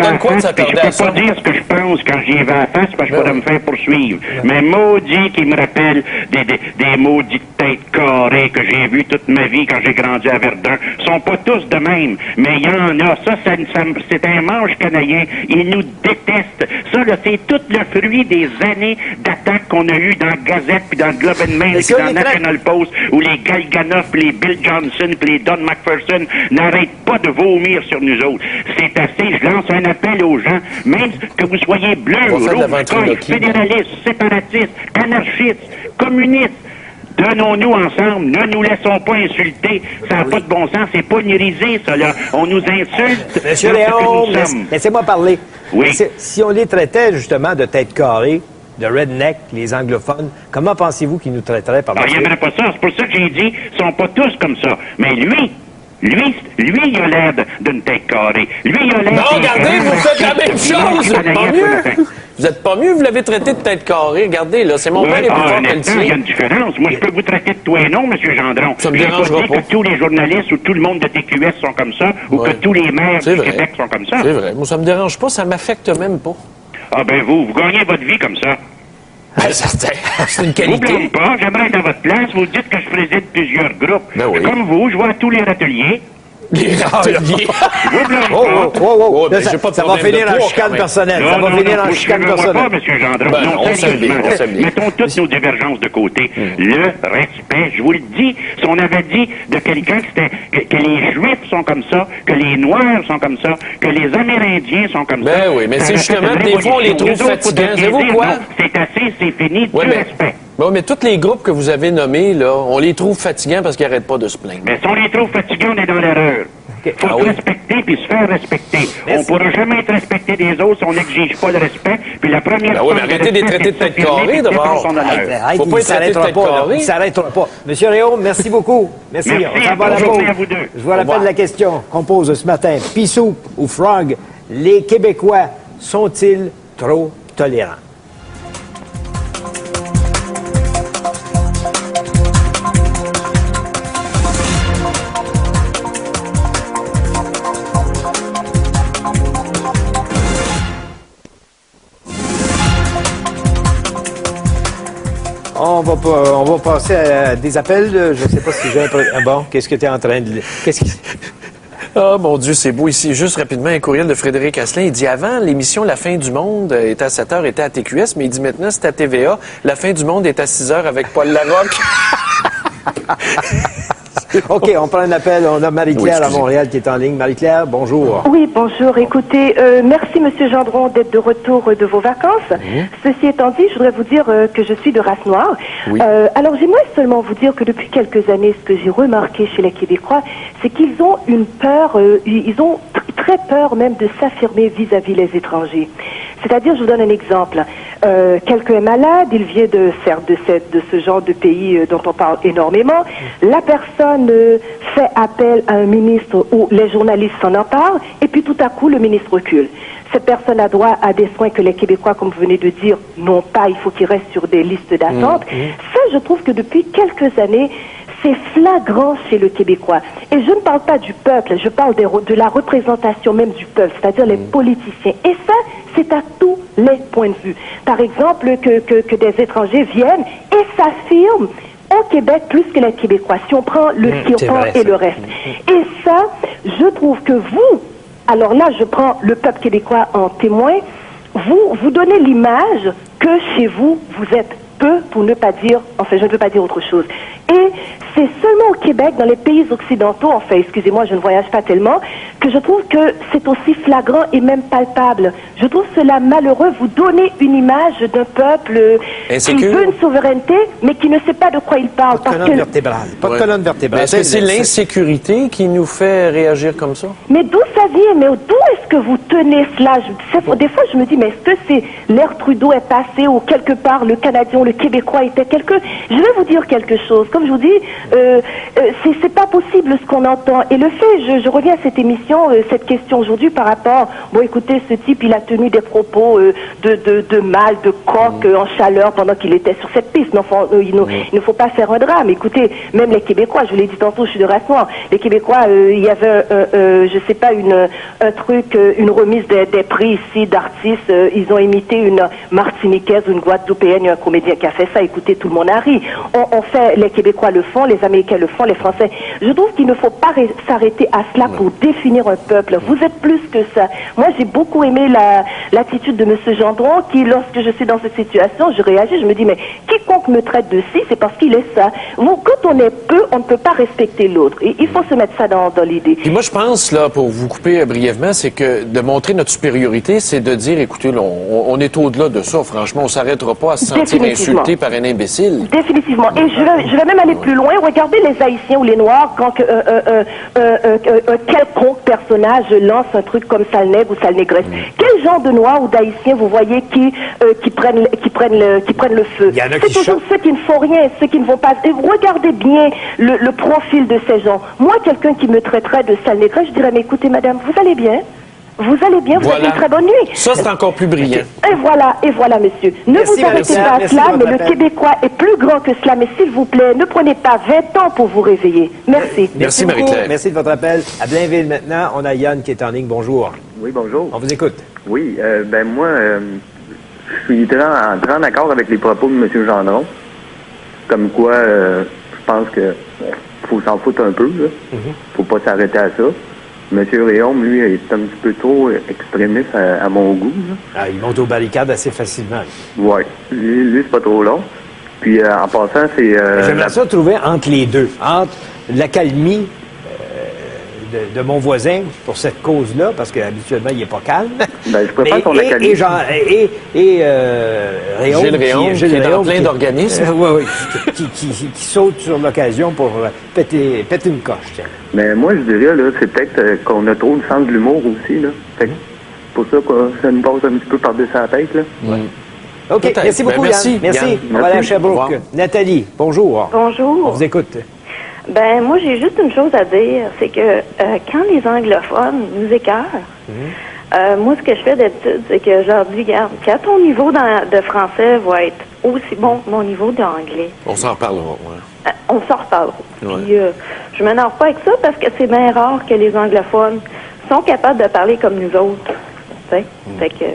en face, puis je peux pas dire ce que je pense quand j'y vais en face, parce que je pourrais me faire poursuivre. Mais maudit qui me rappelle des maudites têtes carrées que j'ai vues toute ma vie quand j'ai grandi à Verdun, sont pas tous de même, mais il y en a. Ça c'est un manche canadien. Ils nous détestent. Ça, là, c'est tout le fruit des années d'attaques qu'on a eues dans Gazette, puis dans le Globe and Mail, puis dans National Post, où les Galganoff, puis les Bill Johnson, puis les Don McPherson n'arrêtent pas de vomir sur nous autres. C'est assez. Je lance un appel aux gens, même que vous soyez bleus, rouges, fédéralistes, séparatistes, anarchistes, communistes. Donnons-nous ensemble, ne nous laissons pas insulter. Ça n'a pas de bon sens, c'est pas nirisé, ça, là. On nous insulte. Monsieur Léon, laissez-moi parler. Oui. Si on les traitait, justement, de tête carrée, de redneck, les anglophones, comment pensez-vous qu'ils nous traiteraient par il n'aimerait pas ça. C'est pour ça que j'ai dit, ils sont pas tous comme ça. Mais lui, il a l'air d'une tête carrée. Lui, il a l'air... Non, regardez, vous faites la même chose! Pas mieux! Vous êtes pas mieux, vous l'avez traité de tête carrée. Regardez, là, c'est mon père est plus fort que le tien. Il y a une différence. Moi, je peux vous traiter de toi et non, M. Gendron. Ça me dérangera pas. Que tous les journalistes ou tout le monde de TQS sont comme ça, ou que tous les maires du Québec sont comme ça. C'est vrai. Moi, ça me dérange pas, ça m'affecte même pas. Ah ben vous gagnez votre vie comme ça. C'est une qualité. Vous ne pas, j'aimerais être à votre place. Vous dites que je préside plusieurs groupes. Ben oui. Comme vous, je vois tous les râteliers. Les râteliers. Ça va finir en chicane personnelle. Ça va finir en chicane personnelle. Pas, M. Gendron. Ben non, mettons toutes nos divergences de côté. Le respect, je vous le dis, si on avait dit de quelqu'un que les Juifs sont comme ça, que les Noirs sont comme ça, que les Amérindiens sont comme ça. Ben oui, mais c'est justement, des fois, on les trouve fatigants. Savez-vous quoi? C'est assez, c'est fini, du respect. Bon, mais tous les groupes que vous avez nommés, là, on les trouve fatigants parce qu'ils n'arrêtent pas de se plaindre. Mais si on les trouve fatigants, on est dans l'erreur. Il faut se respecter puis se faire respecter. On ne pourra jamais être respecté des autres si on n'exige pas le respect. Puis la première fois... mais arrêtez de les traiter de tête carrée, d'abord. Faut pas être traité de tête carrée. Il s'arrêtera pas. Monsieur Réaume, merci beaucoup. Merci. On s'en va à la pause. Je vous rappelle la question qu'on pose ce matin. Pissou ou Frog, les Québécois sont-ils trop tolérants? On va passer à des appels. Je ne sais pas si j'ai un... Bon, qu'est-ce que tu es en train de... Ah, mon Dieu, c'est beau ici. Juste rapidement, un courriel de Frédéric Asselin. Il dit, avant, l'émission La fin du monde était à 7 h, était à TQS, mais il dit maintenant, c'est à TVA. La fin du monde est à 6 h avec Paul Larocque. OK, on prend un appel. On a Marie-Claire à Montréal qui est en ligne. Marie-Claire, bonjour. Oui, bonjour. Écoutez, merci, M. Gendron, d'être de retour de vos vacances. Ceci étant dit, je voudrais vous dire que je suis de race noire. Oui. Alors, j'aimerais seulement vous dire que depuis quelques années, ce que j'ai remarqué chez les Québécois, c'est qu'ils ont une peur, ils ont très peur même de s'affirmer vis-à-vis les étrangers. C'est-à-dire, je vous donne un exemple. Quelqu'un est malade, il vient de ce genre de pays dont on parle énormément. La personne fait appel à un ministre ou les journalistes s'en emparent, et puis tout à coup, le ministre recule. cette personne a droit à des soins que les Québécois, comme vous venez de dire, n'ont pas. Il faut qu'ils restent sur des listes d'attente. Ça, je trouve que depuis quelques années, c'est flagrant chez le Québécois. Et je ne parle pas du peuple, je parle de la représentation même du peuple, c'est-à-dire les politiciens. Et ça, c'est à tous les points de vue. Par exemple, que des étrangers viennent et s'affirment au Québec plus que les Québécois, si on prend le Kirpan et le reste. Et ça, je trouve que vous, alors là, je prends le peuple québécois en témoin, vous donnez l'image que chez vous, vous êtes peu, pour ne pas dire, enfin, je ne veux pas dire autre chose. Et c'est seulement au Québec, dans les pays occidentaux, enfin, excusez-moi, je ne voyage pas tellement, que je trouve que c'est aussi flagrant et même palpable. Je trouve cela malheureux. Vous donnez une image d'un peuple qui veut une souveraineté, mais qui ne sait pas de quoi il parle. Pas de colonne vertébrale. Pas de colonne vertébrale. Est-ce que c'est l'insécurité qui nous fait réagir comme ça? Mais d'où ça vient? Mais d'où est-ce que vous tenez cela? Des fois, je me dis, mais est-ce que c'est l'ère Trudeau est passé ou quelque part le Canadien ou le Québécois était quelqu'un? Je vais vous dire quelque chose. Comme je vous dis, c'est pas possible ce qu'on entend. Et le fait, je reviens à cette émission, cette question aujourd'hui par rapport, bon, écoutez, ce type, il a tenu des propos de mal, de coq en chaleur pendant qu'il était sur cette piste. Mais enfin, il ne faut pas faire un drame. Écoutez, même les Québécois, je vous l'ai dit tantôt, je suis de race noire. Les Québécois, il y avait, je sais pas, un truc, une remise des prix ici d'artistes. Ils ont imité une Martiniquaise ou une Guadeloupéenne, un comédien qui a fait ça. Écoutez, tout le monde a ri. On fait, les Québécois le font, les Américains le font, les Français. Je trouve qu'il ne faut pas s'arrêter à cela pour définir un peuple. Vous êtes plus que ça. Moi, j'ai beaucoup aimé l'attitude de M. Gendron qui, lorsque je suis dans cette situation, je réagis, je me dis, mais quiconque me traite de ci, c'est parce qu'il est ça. Quand on est peu, on ne peut pas respecter l'autre. Et il faut se mettre ça dans l'idée. Puis moi, je pense, là, pour vous couper brièvement, c'est que de montrer notre supériorité, c'est de dire, écoutez, là, on est au-delà de ça. Franchement, on ne s'arrêtera pas à se sentir insulté par un imbécile. Définitivement. Et je vais même aller plus loin. Regardez les Haïtiens ou les Noirs quand un quelconque personnage lance un truc comme Salnègre ou Salnégresse. Quel genre de Noirs ou d'Haïtiens vous voyez qui prennent le feu? C'est toujours ceux qui ne font rien, ceux qui ne vont pas. Et regardez bien le profil de ces gens. Moi, quelqu'un qui me traiterait de Salnégresse, je dirais, mais écoutez, madame, vous allez bien? Vous allez bien, vous avez une très bonne nuit. Ça, c'est encore plus brillant. Et voilà, monsieur. Ne vous arrêtez pas à cela, mais le Québécois est plus grand que cela. Mais s'il vous plaît, ne prenez pas 20 ans pour vous réveiller. Merci. Merci, Marie-Claire. Merci de votre appel. À Blainville, maintenant, on a Yann qui est en ligne. Bonjour. Oui, bonjour. On vous écoute. Oui, moi, je suis en accord avec les propos de M. Gendron. Comme quoi, je pense que faut s'en foutre un peu. Là. Faut pas s'arrêter à ça. M. Réaume, lui, est un petit peu trop extrémiste à mon goût. Là. Il monte aux barricades assez facilement. Oui. Lui c'est pas trop long. Puis, en passant, c'est... J'aimerais ça trouver entre les deux. Entre l'accalmie de mon voisin pour cette cause-là, parce qu'habituellement, il n'est pas calme. Ben, je préfère ton accalmie. Réaume, Gilles Réaume, qui est dans plein d'organismes. Oui, qui saute sur l'occasion pour péter une coche. Tiens. Mais moi, je dirais, là, c'est peut-être qu'on a trop le sens de l'humour aussi, là. Fait que pour ça, ça nous passe un petit peu par-dessus la tête, là. OK, merci beaucoup, Yann. Merci. Yann. On va aller à Sherbrooke. Nathalie, bonjour. Bonjour. On vous écoute. Ben moi, j'ai juste une chose à dire, c'est que quand les anglophones nous écœurent, moi, ce que je fais d'habitude, c'est que je leur dis, regarde, quand ton niveau de français va être aussi bon que mon niveau d'anglais. On s'en reparlera, ouais. On s'en reparlera. Ouais. Puis, je m'énerve pas avec ça parce que c'est bien rare que les anglophones sont capables de parler comme nous autres. Tu sais? Fait que...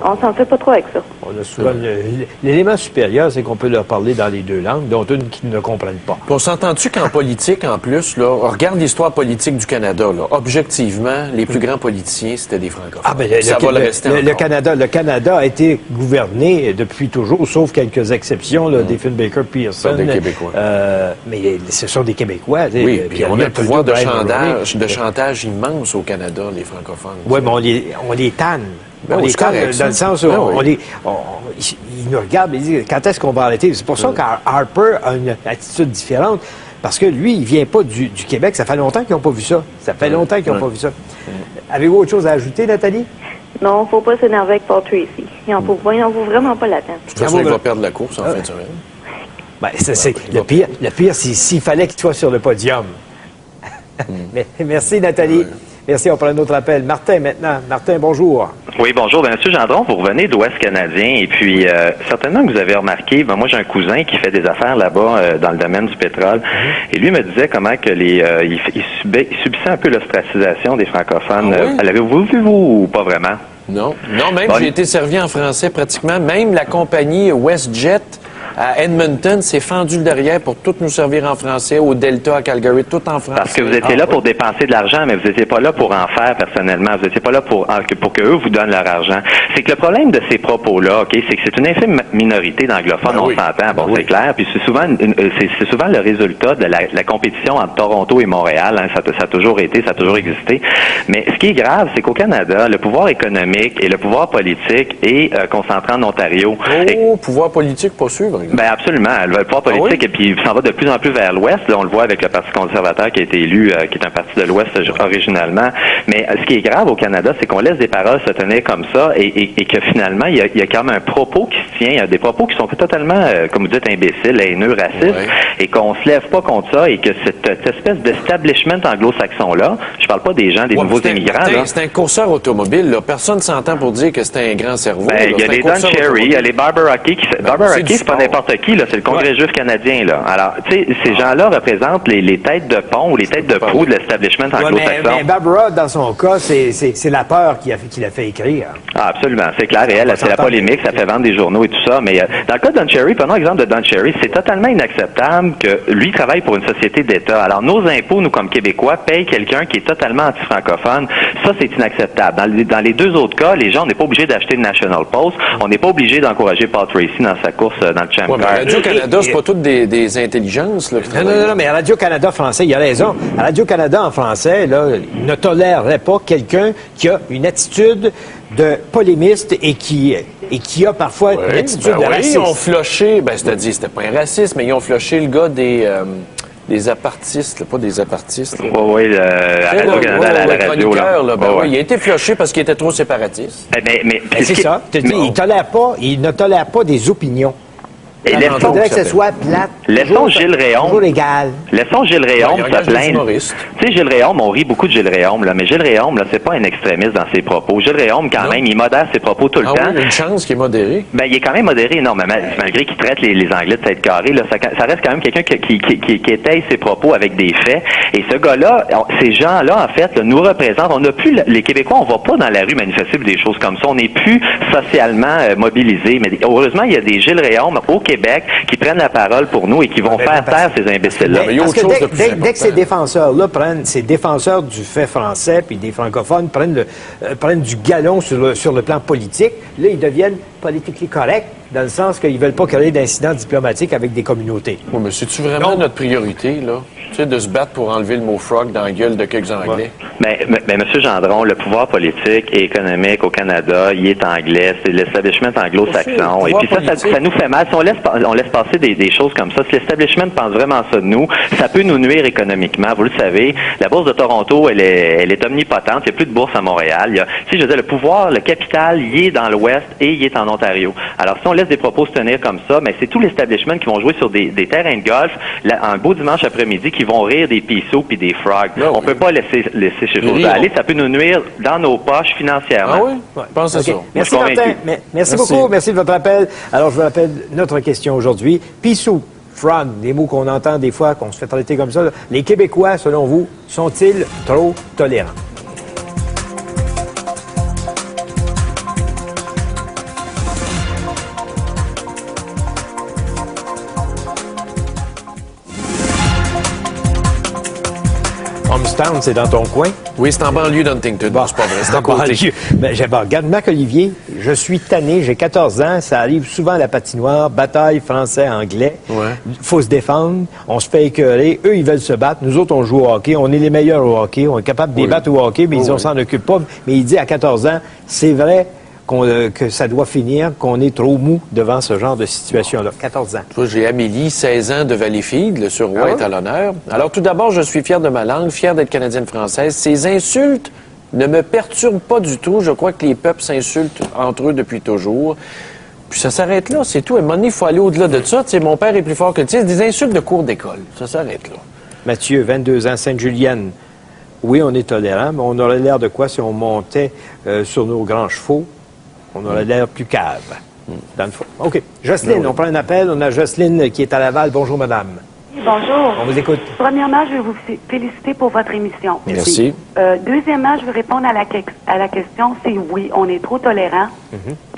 On s'en fait pas trop avec ça. On a souvent l'élément supérieur, c'est qu'on peut leur parler dans les deux langues, dont une qu'ils ne comprennent pas. Puis on s'entend-tu qu'en politique, en plus, là, on regarde l'histoire politique du Canada, là, objectivement, les plus grands politiciens, c'était des francophones. Ah, ben, le Canada a été gouverné depuis toujours, sauf quelques exceptions, là, des Baker Pearson. Des Québécois. Mais ce sont des Québécois. Oui, puis on a un pouvoir de chantage immense au Canada, les francophones. Oui, mais on les tanne. Ben, on les tanne dans le sens où ils nous regardent et disent quand est-ce qu'on va arrêter. C'est pour ça qu'Harper a une attitude différente. Parce que lui, il vient pas du Québec. Ça fait longtemps qu'ils n'ont pas vu ça. Avez-vous autre chose à ajouter, Nathalie? Non, il ne faut pas s'énerver avec Paul Tracy. Il n'en vaut vraiment pas la peine. De toute façon, il va perdre la course en fin de semaine. Ben, le pire, c'est s'il fallait qu'il soit sur le podium. Mais, merci, Nathalie. Merci, on prend un autre appel. Martin, maintenant. Martin, bonjour. Oui, bonjour. Ben, Monsieur Gendron, vous revenez de l'Ouest canadien et puis certainement que vous avez remarqué, moi j'ai un cousin qui fait des affaires là-bas dans le domaine du pétrole et lui me disait comment que il subissait un peu l'ostracisation des francophones. L'avez-vous vu, vous, ou pas vraiment? Non, même j'ai été servi en français pratiquement. Même la compagnie WestJet à Edmonton s'est fendu le derrière pour tout nous servir en français, au Delta, à Calgary, tout en français. Parce que vous étiez là pour dépenser de l'argent, mais vous n'étiez pas là pour en faire personnellement. Vous n'étiez pas là pour qu'eux vous donnent leur argent. C'est que le problème de ces propos-là, c'est que c'est une infime minorité d'anglophones, on s'entend, c'est clair, puis c'est souvent le résultat de la compétition entre Toronto et Montréal. Hein, ça a toujours été, ça a toujours existé. Mais ce qui est grave, c'est qu'au Canada, le pouvoir économique et le pouvoir politique est concentré en Ontario. Pouvoir politique pas sûr. Ben absolument. Le pouvoir politique et puis s'en va de plus en plus vers l'Ouest. Là, on le voit avec le Parti conservateur qui a été élu, qui est un parti de l'Ouest originalement. Mais ce qui est grave au Canada, c'est qu'on laisse des paroles se tenir comme ça et que finalement, il y a quand même un propos qui se tient. Il y a des propos qui sont totalement, comme vous dites, imbéciles, haineux, racistes, et qu'on se lève pas contre ça et que cette espèce d'establishment anglo-saxon-là, je parle pas des gens, des nouveaux immigrants. C'est un courseur automobile. Là. Personne s'entend pour dire que c'est un grand cerveau. Ben, il y a les Don Cherry, il y a les Barbara Key. Barbara Key, c'est pas n'importe qui, là, c'est le Congrès juif canadien. Là. Alors, tu sais, ces gens-là représentent les têtes de pont ou les têtes de proue de l'establishment anglo-saxon. Mais Barbara, dans son cas, c'est la peur qui l'a fait écrire. Ah, absolument, c'est clair. Et elle, c'est la polémique, ça fait vendre des journaux et tout ça. Mais dans le cas de Don Cherry, prenons l'exemple de Don Cherry, c'est totalement inacceptable que lui travaille pour une société d'État. Alors, nos impôts, nous, comme Québécois, payent quelqu'un qui est totalement anti-francophone. Ça, c'est inacceptable. Dans les deux autres cas, les gens, on n'est pas obligé d'acheter le National Post. On n'est pas obligé d'encourager Paul Tracy dans sa course dans le Champ Car. Radio-Canada, c'est pas toutes des intelligences. Là, non, mais à Radio-Canada français, il a raison. À Radio-Canada en français, là, il ne tolérerait pas quelqu'un qui a une attitude de polémiste et qui a parfois une attitude de raciste. Ils ont floché, c'est-à-dire, c'était pas un raciste, mais ils ont floché le gars des apartistes, pas des apartistes. Oui, à Radio-Canada, à la radio. Il a été floché parce qu'il était trop séparatiste. Mais c'est ça. Il ne tolère pas des opinions. Et laissons que ce soit plate. Laissons Gilles Réaume. Toujours égal. Laissons Gilles Réaume se plaindre. Tu sais, Gilles Réaume, on rit beaucoup de Gilles Réaume, là, mais Gilles Réaume, là, c'est pas un extrémiste dans ses propos. Gilles Réaume, quand même, il modère ses propos tout le temps. Oui, il y a une chance qu'il est modéré. Ben, il est quand même modéré énormément. Malgré qu'il traite les Anglais de tête carrée, là, ça reste quand même quelqu'un qui étaye ses propos avec des faits. Et ce gars-là, ces gens-là, en fait, là, nous représentent. On n'a plus, les Québécois, on va pas dans la rue manifester des choses comme ça. On n'est plus socialement mobilisés. Mais heureusement, il y a des Gilles Réaume au Québec qui prennent la parole pour nous et qui vont faire taire ces imbéciles-là. Parce que dès que ces défenseurs-là ces défenseurs du fait français puis des francophones prennent du galon sur le plan politique, là, ils deviennent politiquement corrects dans le sens qu'ils ne veulent pas créer d'incidents diplomatiques avec des communautés. Oui, mais c'est-tu vraiment notre priorité, là? Tu sais, de se battre pour enlever le mot « frog » dans la gueule de quelques Anglais? Mais M. Gendron, le pouvoir politique et économique au Canada, il est anglais, c'est l'establishment anglo-saxon. Et puis ça nous fait mal. Si on laisse passer des choses comme ça, si l'establishment pense vraiment ça de nous, ça peut nous nuire économiquement. Vous le savez, la bourse de Toronto, elle est omnipotente. Il n'y a plus de bourse à Montréal. Je veux dire, le pouvoir, le capital, il est dans l'Ouest et il est en Ontario. Alors, si on laisse des propos se tenir comme ça, mais c'est tout l'establishment qui vont jouer sur des terrains de golf un beau dimanche après-midi qui vont rire des pisseaux puis des frogs. On peut pas laisser ces choses-là aller. Ça peut nous nuire dans nos poches financièrement. Ah oui? Je pense à ça. Merci, Martin. Merci beaucoup. Merci de votre appel. Alors, je vous rappelle notre question aujourd'hui. Pissou, frog, des mots qu'on entend des fois, qu'on se fait traiter comme ça. Les Québécois, selon vous, sont-ils trop tolérants? Homestown, c'est dans ton coin? Oui, c'est en banlieue d'Huntington. Bon, c'est pas vrai, c'est à côté. Regarde, Marc-Olivier, je suis tanné, j'ai 14 ans, ça arrive souvent à la patinoire, bataille français-anglais. Il faut se défendre, on se fait écœurer, eux, ils veulent se battre, nous autres, on joue au hockey, on est les meilleurs au hockey, on est capable de les battre au hockey, mais on s'en occupe pas. Mais il dit à 14 ans, c'est vrai que ça doit finir, qu'on est trop mou devant ce genre de situation-là. 14 ans. J'ai Amélie, 16 ans, de Valleyfield. Le surroi est à l'honneur. Alors, tout d'abord, je suis fier de ma langue, fier d'être canadienne-française. Ces insultes ne me perturbent pas du tout. Je crois que les peuples s'insultent entre eux depuis toujours. Puis ça s'arrête là, c'est tout. À un moment donné, il faut aller au-delà de ça. Tu sais, mon père est plus fort que le tien. C'est des insultes de cours d'école. Ça s'arrête là. Mathieu, 22 ans, Sainte-Julienne. oui, on est tolérant, mais on aurait l'air de quoi si on montait sur nos grands chevaux? On aurait l'air plus cave. Dans le fond. OK. Jocelyne, on prend un appel. On a Jocelyne qui est à Laval. Bonjour, madame. Bonjour. On vous écoute. Premièrement, je veux vous féliciter pour votre émission. Merci. Deuxièmement, je veux répondre à la question, c'est oui, on est trop tolérant.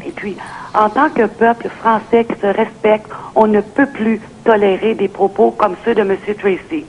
Et puis, en tant que peuple français qui se respecte, on ne peut plus tolérer des propos comme ceux de M. Tracy.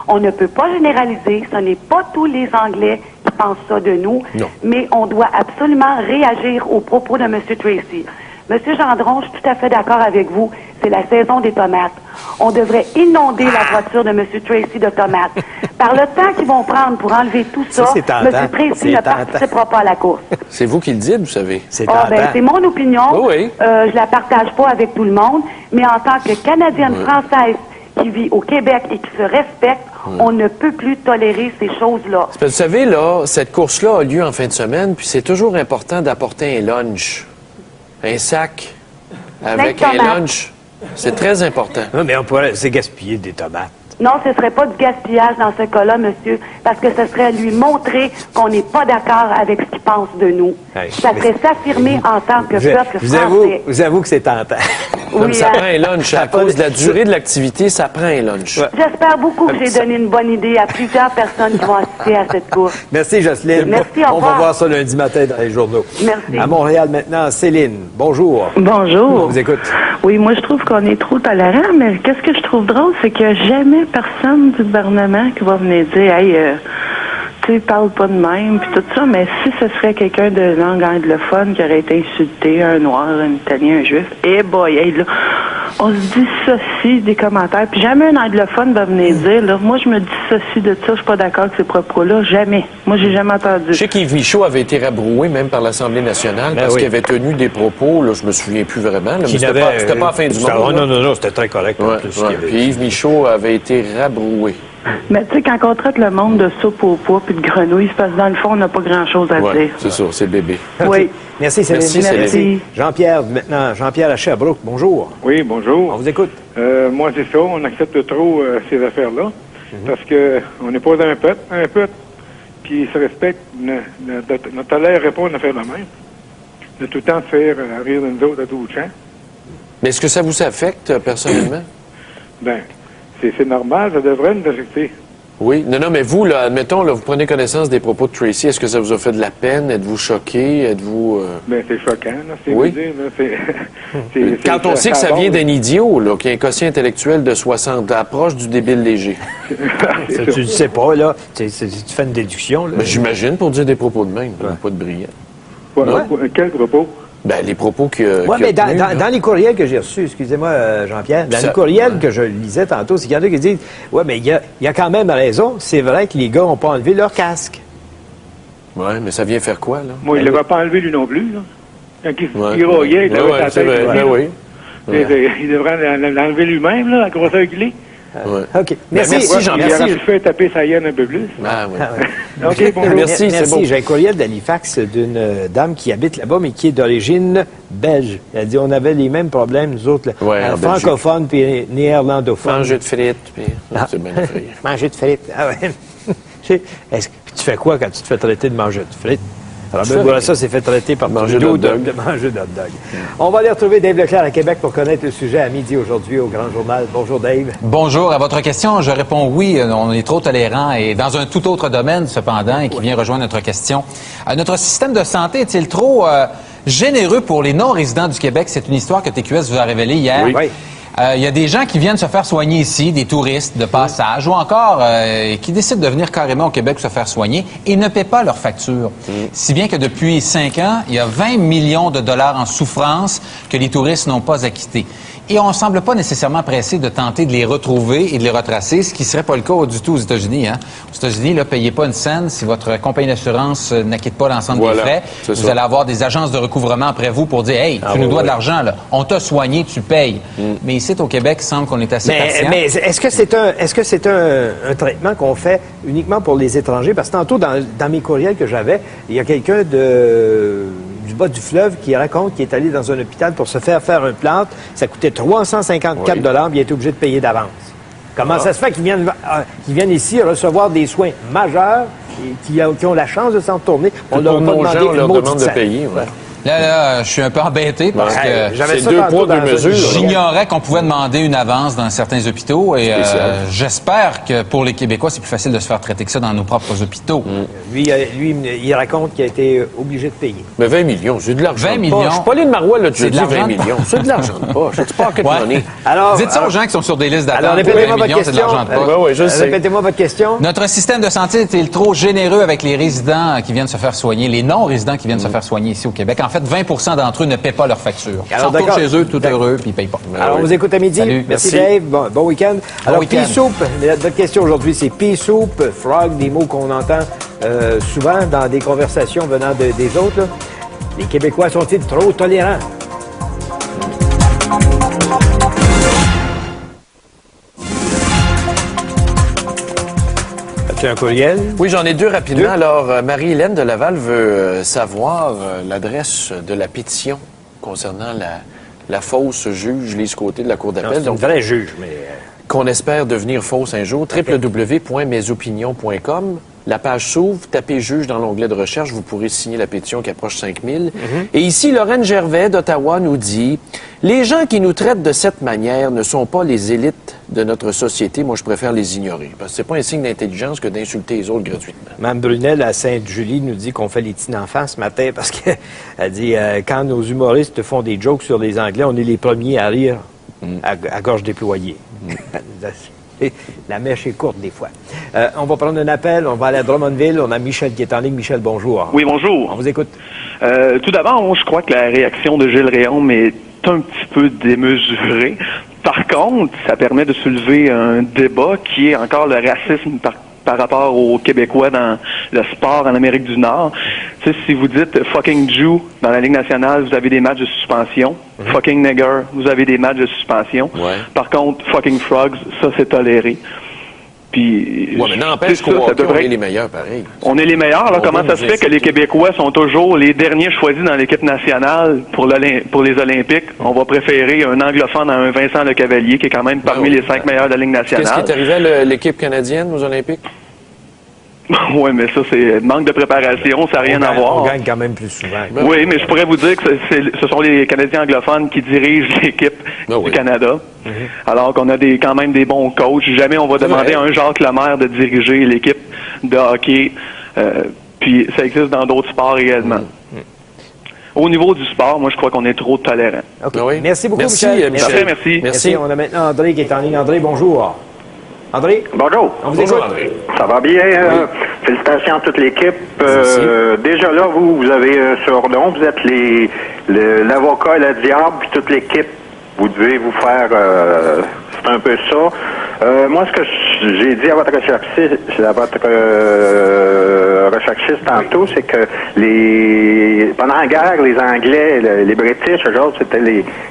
On ne peut pas généraliser, ce n'est pas tous les Anglais qui pensent ça de nous, mais on doit absolument réagir aux propos de M. Tracy. Monsieur Gendron, je suis tout à fait d'accord avec vous, c'est la saison des tomates. On devrait inonder la voiture de M. Tracy de tomates. Par le temps qu'ils vont prendre pour enlever tout ça, M. Tracy ne participera pas à la course. C'est vous qui le dites, vous savez. C'est tentant. C'est mon opinion. Oui. Je la partage pas avec tout le monde, mais en tant que Canadienne française qui vit au Québec et qui se respecte, on ne peut plus tolérer ces choses-là. Vous savez, là, cette course-là a lieu en fin de semaine, puis c'est toujours important d'apporter un lunch. Un sac avec un lunch. C'est très important. Non, mais on pourrait... C'est gaspiller des tomates. Non, ce serait pas du gaspillage dans ce cas-là, monsieur, parce que ce serait lui montrer qu'on n'est pas d'accord avec ce qu'il pense de nous. Ça serait s'affirmer en tant que peuple français. Vous avouez que c'est tentant. Oui, ça prend un lunch. À cause de la durée de l'activité, ça prend un lunch. Ouais. J'espère beaucoup que j'ai donné une bonne idée à plusieurs personnes qui vont assister à cette course. Merci, Jocelyne. Merci, au revoir. On va voir ça lundi matin dans les journaux. Merci. À Montréal, maintenant, Céline. Bonjour. Bonjour. On vous écoute. Oui, moi, je trouve qu'on est trop tolérant, mais qu'est-ce que je trouve drôle, c'est qu'il n'y a jamais personne du gouvernement qui va venir dire, hey, tu sais, parle pas de même, puis tout ça, mais si ce serait quelqu'un de langue anglophone qui aurait été insulté, un noir, un italien, un juif, boy, hey, là, on se dissocie des commentaires, puis jamais un anglophone va venir dire, là, moi, je me dissocie de ça, je suis pas d'accord avec ces propos-là, jamais. Moi, j'ai jamais entendu. Je sais qu'Yves Michaud avait été rabroué, même par l'Assemblée nationale, parce qu'il avait tenu des propos, là, je me souviens plus vraiment, là, mais c'était pas la fin du monde. Non, c'était très correct. Puis Yves Michaud avait été rabroué. Mais tu sais, quand on traite le monde de soupe au pois puis de grenouilles, c'est parce que dans le fond, on n'a pas grand-chose à dire. C'est ça, c'est bébé. Oui. Merci, Céline. Merci. Jean-Pierre, maintenant. Jean-Pierre à Sherbrooke, bonjour. Oui, bonjour. On vous écoute. Moi, c'est ça, on accepte trop ces affaires-là, parce que on n'est pas un peuple qui se respecte, ne tolère pas une affaire de même, de tout le temps faire rire de nous autres à tout le champ. Mais est-ce que ça vous affecte, personnellement? Ben, c'est normal, ça devrait nous affecter. Oui. Non, mais vous, là, admettons, là, vous prenez connaissance des propos de Tracy. Est-ce que ça vous a fait de la peine? Êtes-vous choqué? Êtes-vous... Ben, c'est choquant, là. Oui. Quand on sait que ça vient d'un idiot, là, qui a un quotient intellectuel de 60, approche du débile léger. Tu ne sais pas, là. Tu fais une déduction, là. Ben, j'imagine pour dire des propos de même, pas de brillant. Quel propos? Ben, les propos que... Oui, mais dans les courriels que j'ai reçus, excusez-moi, Jean-Pierre, dans les courriels que je lisais tantôt, c'est qu'il y en a qui disent, ouais, mais il y a quand même raison, c'est vrai que les gars n'ont pas enlevé leur casque. Oui, mais ça vient faire quoi, là? Moi, il ne l'avait pas enlevé lui non plus, là. Quand il royait, il avait sa tête. Il devrait l'enlever lui-même, là, à grosseur qu'il est. OK. Merci, Jean-Pierre. Il aurait pu faire taper sa hyène un peu plus. Ah, oui. OK, bonjour. Merci, c'est bon. J'ai un courriel d'Halifax d'une dame qui habite là-bas, mais qui est d'origine belge. Elle dit on avait les mêmes problèmes, nous autres, là. Francophones puis néerlandophones. Manger de frites, puis... C'est bien fait. Manger de frites, ah ouais. Tu fais quoi quand tu te fais traiter de manger de frites? Alors, voilà, ça, c'est fait traiter par manger de hot dog. On va aller retrouver Dave Leclerc à Québec pour connaître le sujet à midi aujourd'hui au Grand Journal. Bonjour, Dave. Bonjour. À votre question, je réponds oui, on est trop tolérant et dans un tout autre domaine, cependant, et qui vient rejoindre notre question. Notre système de santé est-il trop généreux pour les non-résidents du Québec? C'est une histoire que TQS vous a révélée hier. Oui. Il y a des gens qui viennent se faire soigner ici, des touristes de passage, ou encore qui décident de venir carrément au Québec se faire soigner et ne paient pas leurs factures. Si bien que depuis 5 ans, il y a 20 millions de dollars en souffrance que les touristes n'ont pas acquittés. Et on ne semble pas nécessairement pressé de tenter de les retrouver et de les retracer, ce qui ne serait pas le cas du tout aux États-Unis. Hein. Aux États-Unis, là, payez pas une scène si votre compagnie d'assurance n'acquitte pas l'ensemble des frais. Vous allez avoir des agences de recouvrement après vous pour dire « Hey, tu nous dois de l'argent, là. On t'a soigné, tu payes. Mais ici, au Québec, il semble qu'on est assez patient. Mais est-ce que c'est un traitement qu'on fait uniquement pour les étrangers? Parce que tantôt, dans mes courriels que j'avais, il y a quelqu'un du bas du fleuve qui raconte qu'il est allé dans un hôpital pour se faire un plâtre. Ça coûtait 354 $, il a été obligé de payer d'avance. Comment ça se fait qu'ils viennent ici recevoir des soins majeurs qui ont la chance de s'en tourner. On leur demande de payer. Ouais. Là, je suis un peu embêté parce que c'est 2 poids, 2 mesures. J'ignorais qu'on pouvait demander une avance dans certains hôpitaux et j'espère que pour les Québécois, c'est plus facile de se faire traiter que ça dans nos propres hôpitaux. Lui, il raconte qu'il a été obligé de payer. Mais 20 millions, c'est de l'argent. 20 millions. Je suis pas allé de Marois, là, tu C'est dis 20 millions. C'est de l'argent de poche. C'est pas que money. Alors, dites ça aux gens qui sont sur des listes d'attente. Alors, répétez-moi 20 millions, votre c'est de question. l'argent de poche. Oui, je sais. Répétez-moi votre question. Notre système de santé est-il trop généreux avec les résidents qui viennent se faire soigner, les non-résidents qui viennent se faire soigner ici au Québec? En fait, 20 d'entre eux ne paient pas leurs factures. Ils retournent chez eux, tout heureux, puis ils ne payent pas. Alors, on vous écoute à midi. Salut. Merci Dave. Bon week-end. Alors, week-end. pea soup. Notre question aujourd'hui, c'est pea soup, frog, des mots qu'on entend souvent dans des conversations venant des autres. Là. Les Québécois sont-ils trop tolérants? As-tu un courriel? Oui, j'en ai 2 rapidement. Alors, Marie-Hélène de Laval veut savoir l'adresse de la pétition concernant la fausse juge Lise Côté de la Cour d'appel. C'est une vraie juge, mais... Qu'on espère devenir fausse un jour. www.mesopinions.com. La page s'ouvre, tapez juge dans l'onglet de recherche, vous pourrez signer la pétition qui approche 5000. Et ici, Lorraine Gervais d'Ottawa nous dit « Les gens qui nous traitent de cette manière ne sont pas les élites de notre société. Moi, je préfère les ignorer. Parce que c'est pas un signe d'intelligence que d'insulter les autres gratuitement. » Mme Brunel à Sainte-Julie nous dit qu'on fait les petits enfants ce matin parce qu'elle dit quand nos humoristes font des jokes sur les Anglais, on est les premiers à rire à gorge déployée. La mèche est courte des fois. On va prendre un appel, on va aller à Drummondville. On a Michel qui est en ligne. Michel, bonjour. Oui, bonjour. On vous écoute. Tout d'abord, moi, je crois que la réaction de Gilles Réaume est un petit peu démesurée. Par contre, ça permet de soulever un débat qui est encore le racisme par rapport aux Québécois dans le sport en Amérique du Nord. Tu sais, si vous dites « fucking Jew » dans la Ligue nationale, vous avez des matchs de suspension. « Fucking nigger », vous avez des matchs de suspension. Ouais. Par contre, « fucking frogs », ça, c'est toléré. Puis, mais n'empêche qu'on est les meilleurs, pareil. On est les meilleurs. Alors, comment ça se fait que les Québécois sont toujours les derniers choisis dans l'équipe nationale pour les Olympiques? On va préférer un anglophone à un Vincent Lecavalier, qui est quand même parmi les 5 meilleurs de la Ligue nationale. Qu'est-ce qui est arrivé à l'équipe canadienne aux Olympiques? Oui, mais ça, c'est manque de préparation, ça n'a rien à voir. On gagne quand même plus souvent. Oui, mais je pourrais vous dire que ce sont les Canadiens anglophones qui dirigent l'équipe du Canada. Alors qu'on a quand même des bons coachs. Jamais on va demander à un Jacques Lemaire de diriger l'équipe de hockey. Puis ça existe dans d'autres sports également. Au niveau du sport, moi, je crois qu'on est trop tolérant. Okay. Oui. Merci beaucoup, Michel. Merci. On a maintenant André qui est en ligne. André, bonjour. André? Bonjour. On vous écoute. André. Ça va bien. Félicitations à toute l'équipe. Déjà là, vous avez un surnom. Vous êtes l'avocat et le diable, puis toute l'équipe. Vous devez vous faire... c'est un peu ça. Moi, ce que j'ai dit à votre recherchiste tantôt, c'est que pendant la guerre, les Anglais, les British, eux autres, c'était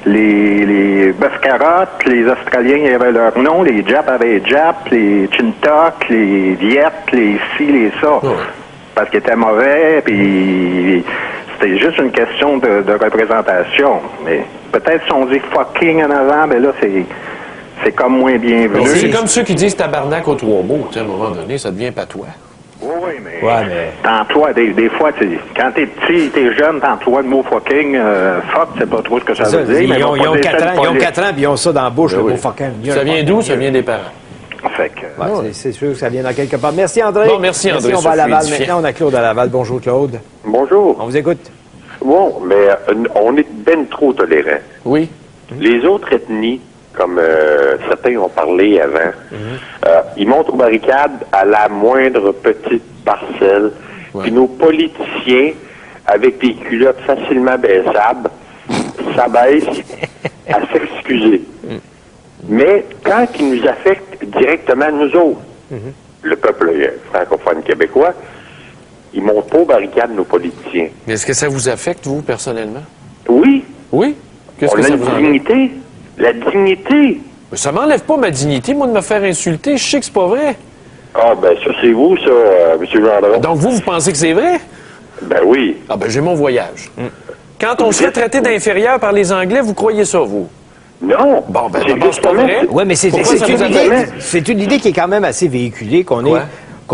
les bœufs-carottes, les Australiens, ils avaient leur nom, les Japs avaient les Japs, les Chintok, les Viettes, les ci, les ça. Parce qu'ils étaient mauvais, puis c'était juste une question de représentation. Mais peut-être si on dit fucking en avant, ben là, c'est comme moins bienvenu. C'est comme ceux qui disent tabarnak aux 3 mots. À un moment donné, ça devient patois. Oui, mais t'emploies, des fois, quand t'es petit, t'es jeune, t'emploies le mot fucking, fuck, c'est pas trop ce que ça veut dire. Ils ont 4 ans, puis ils ont ça dans la bouche, le mot fucking. Ça vient d'où? Ça vient des parents. C'est sûr que ça vient dans quelque part. Merci, André. Bon, merci, André. On va à Laval maintenant. On a Claude à Laval. Bonjour, Claude. Bonjour. On vous écoute. Bon, mais on est ben trop tolérants. Oui. Les autres ethnies, comme certains ont parlé avant, ils montent aux barricades à la moindre petite parcelle. Puis nos politiciens, avec des culottes facilement baissables, s'abaissent à s'excuser. Mais quand ils nous affectent directement, nous autres, le peuple francophone québécois, ils montent pas aux barricades, nos politiciens. Mais est-ce que ça vous affecte, vous, personnellement? Oui. Oui? Qu'est-ce que ça vous dignité. La dignité. Mais ça m'enlève pas ma dignité, moi, de me faire insulter. Je sais que c'est pas vrai. Ah, ben ça, c'est vous, ça, M. Gendron. Donc, vous pensez que c'est vrai? Ben oui. Ah, ben j'ai mon voyage. Quand on serait traité d'inférieur par les Anglais, vous croyez ça, vous? Non. Bon, ben d'abord, c'est pas vrai. Oui, mais c'est une idée qui est quand même assez véhiculée, qu'on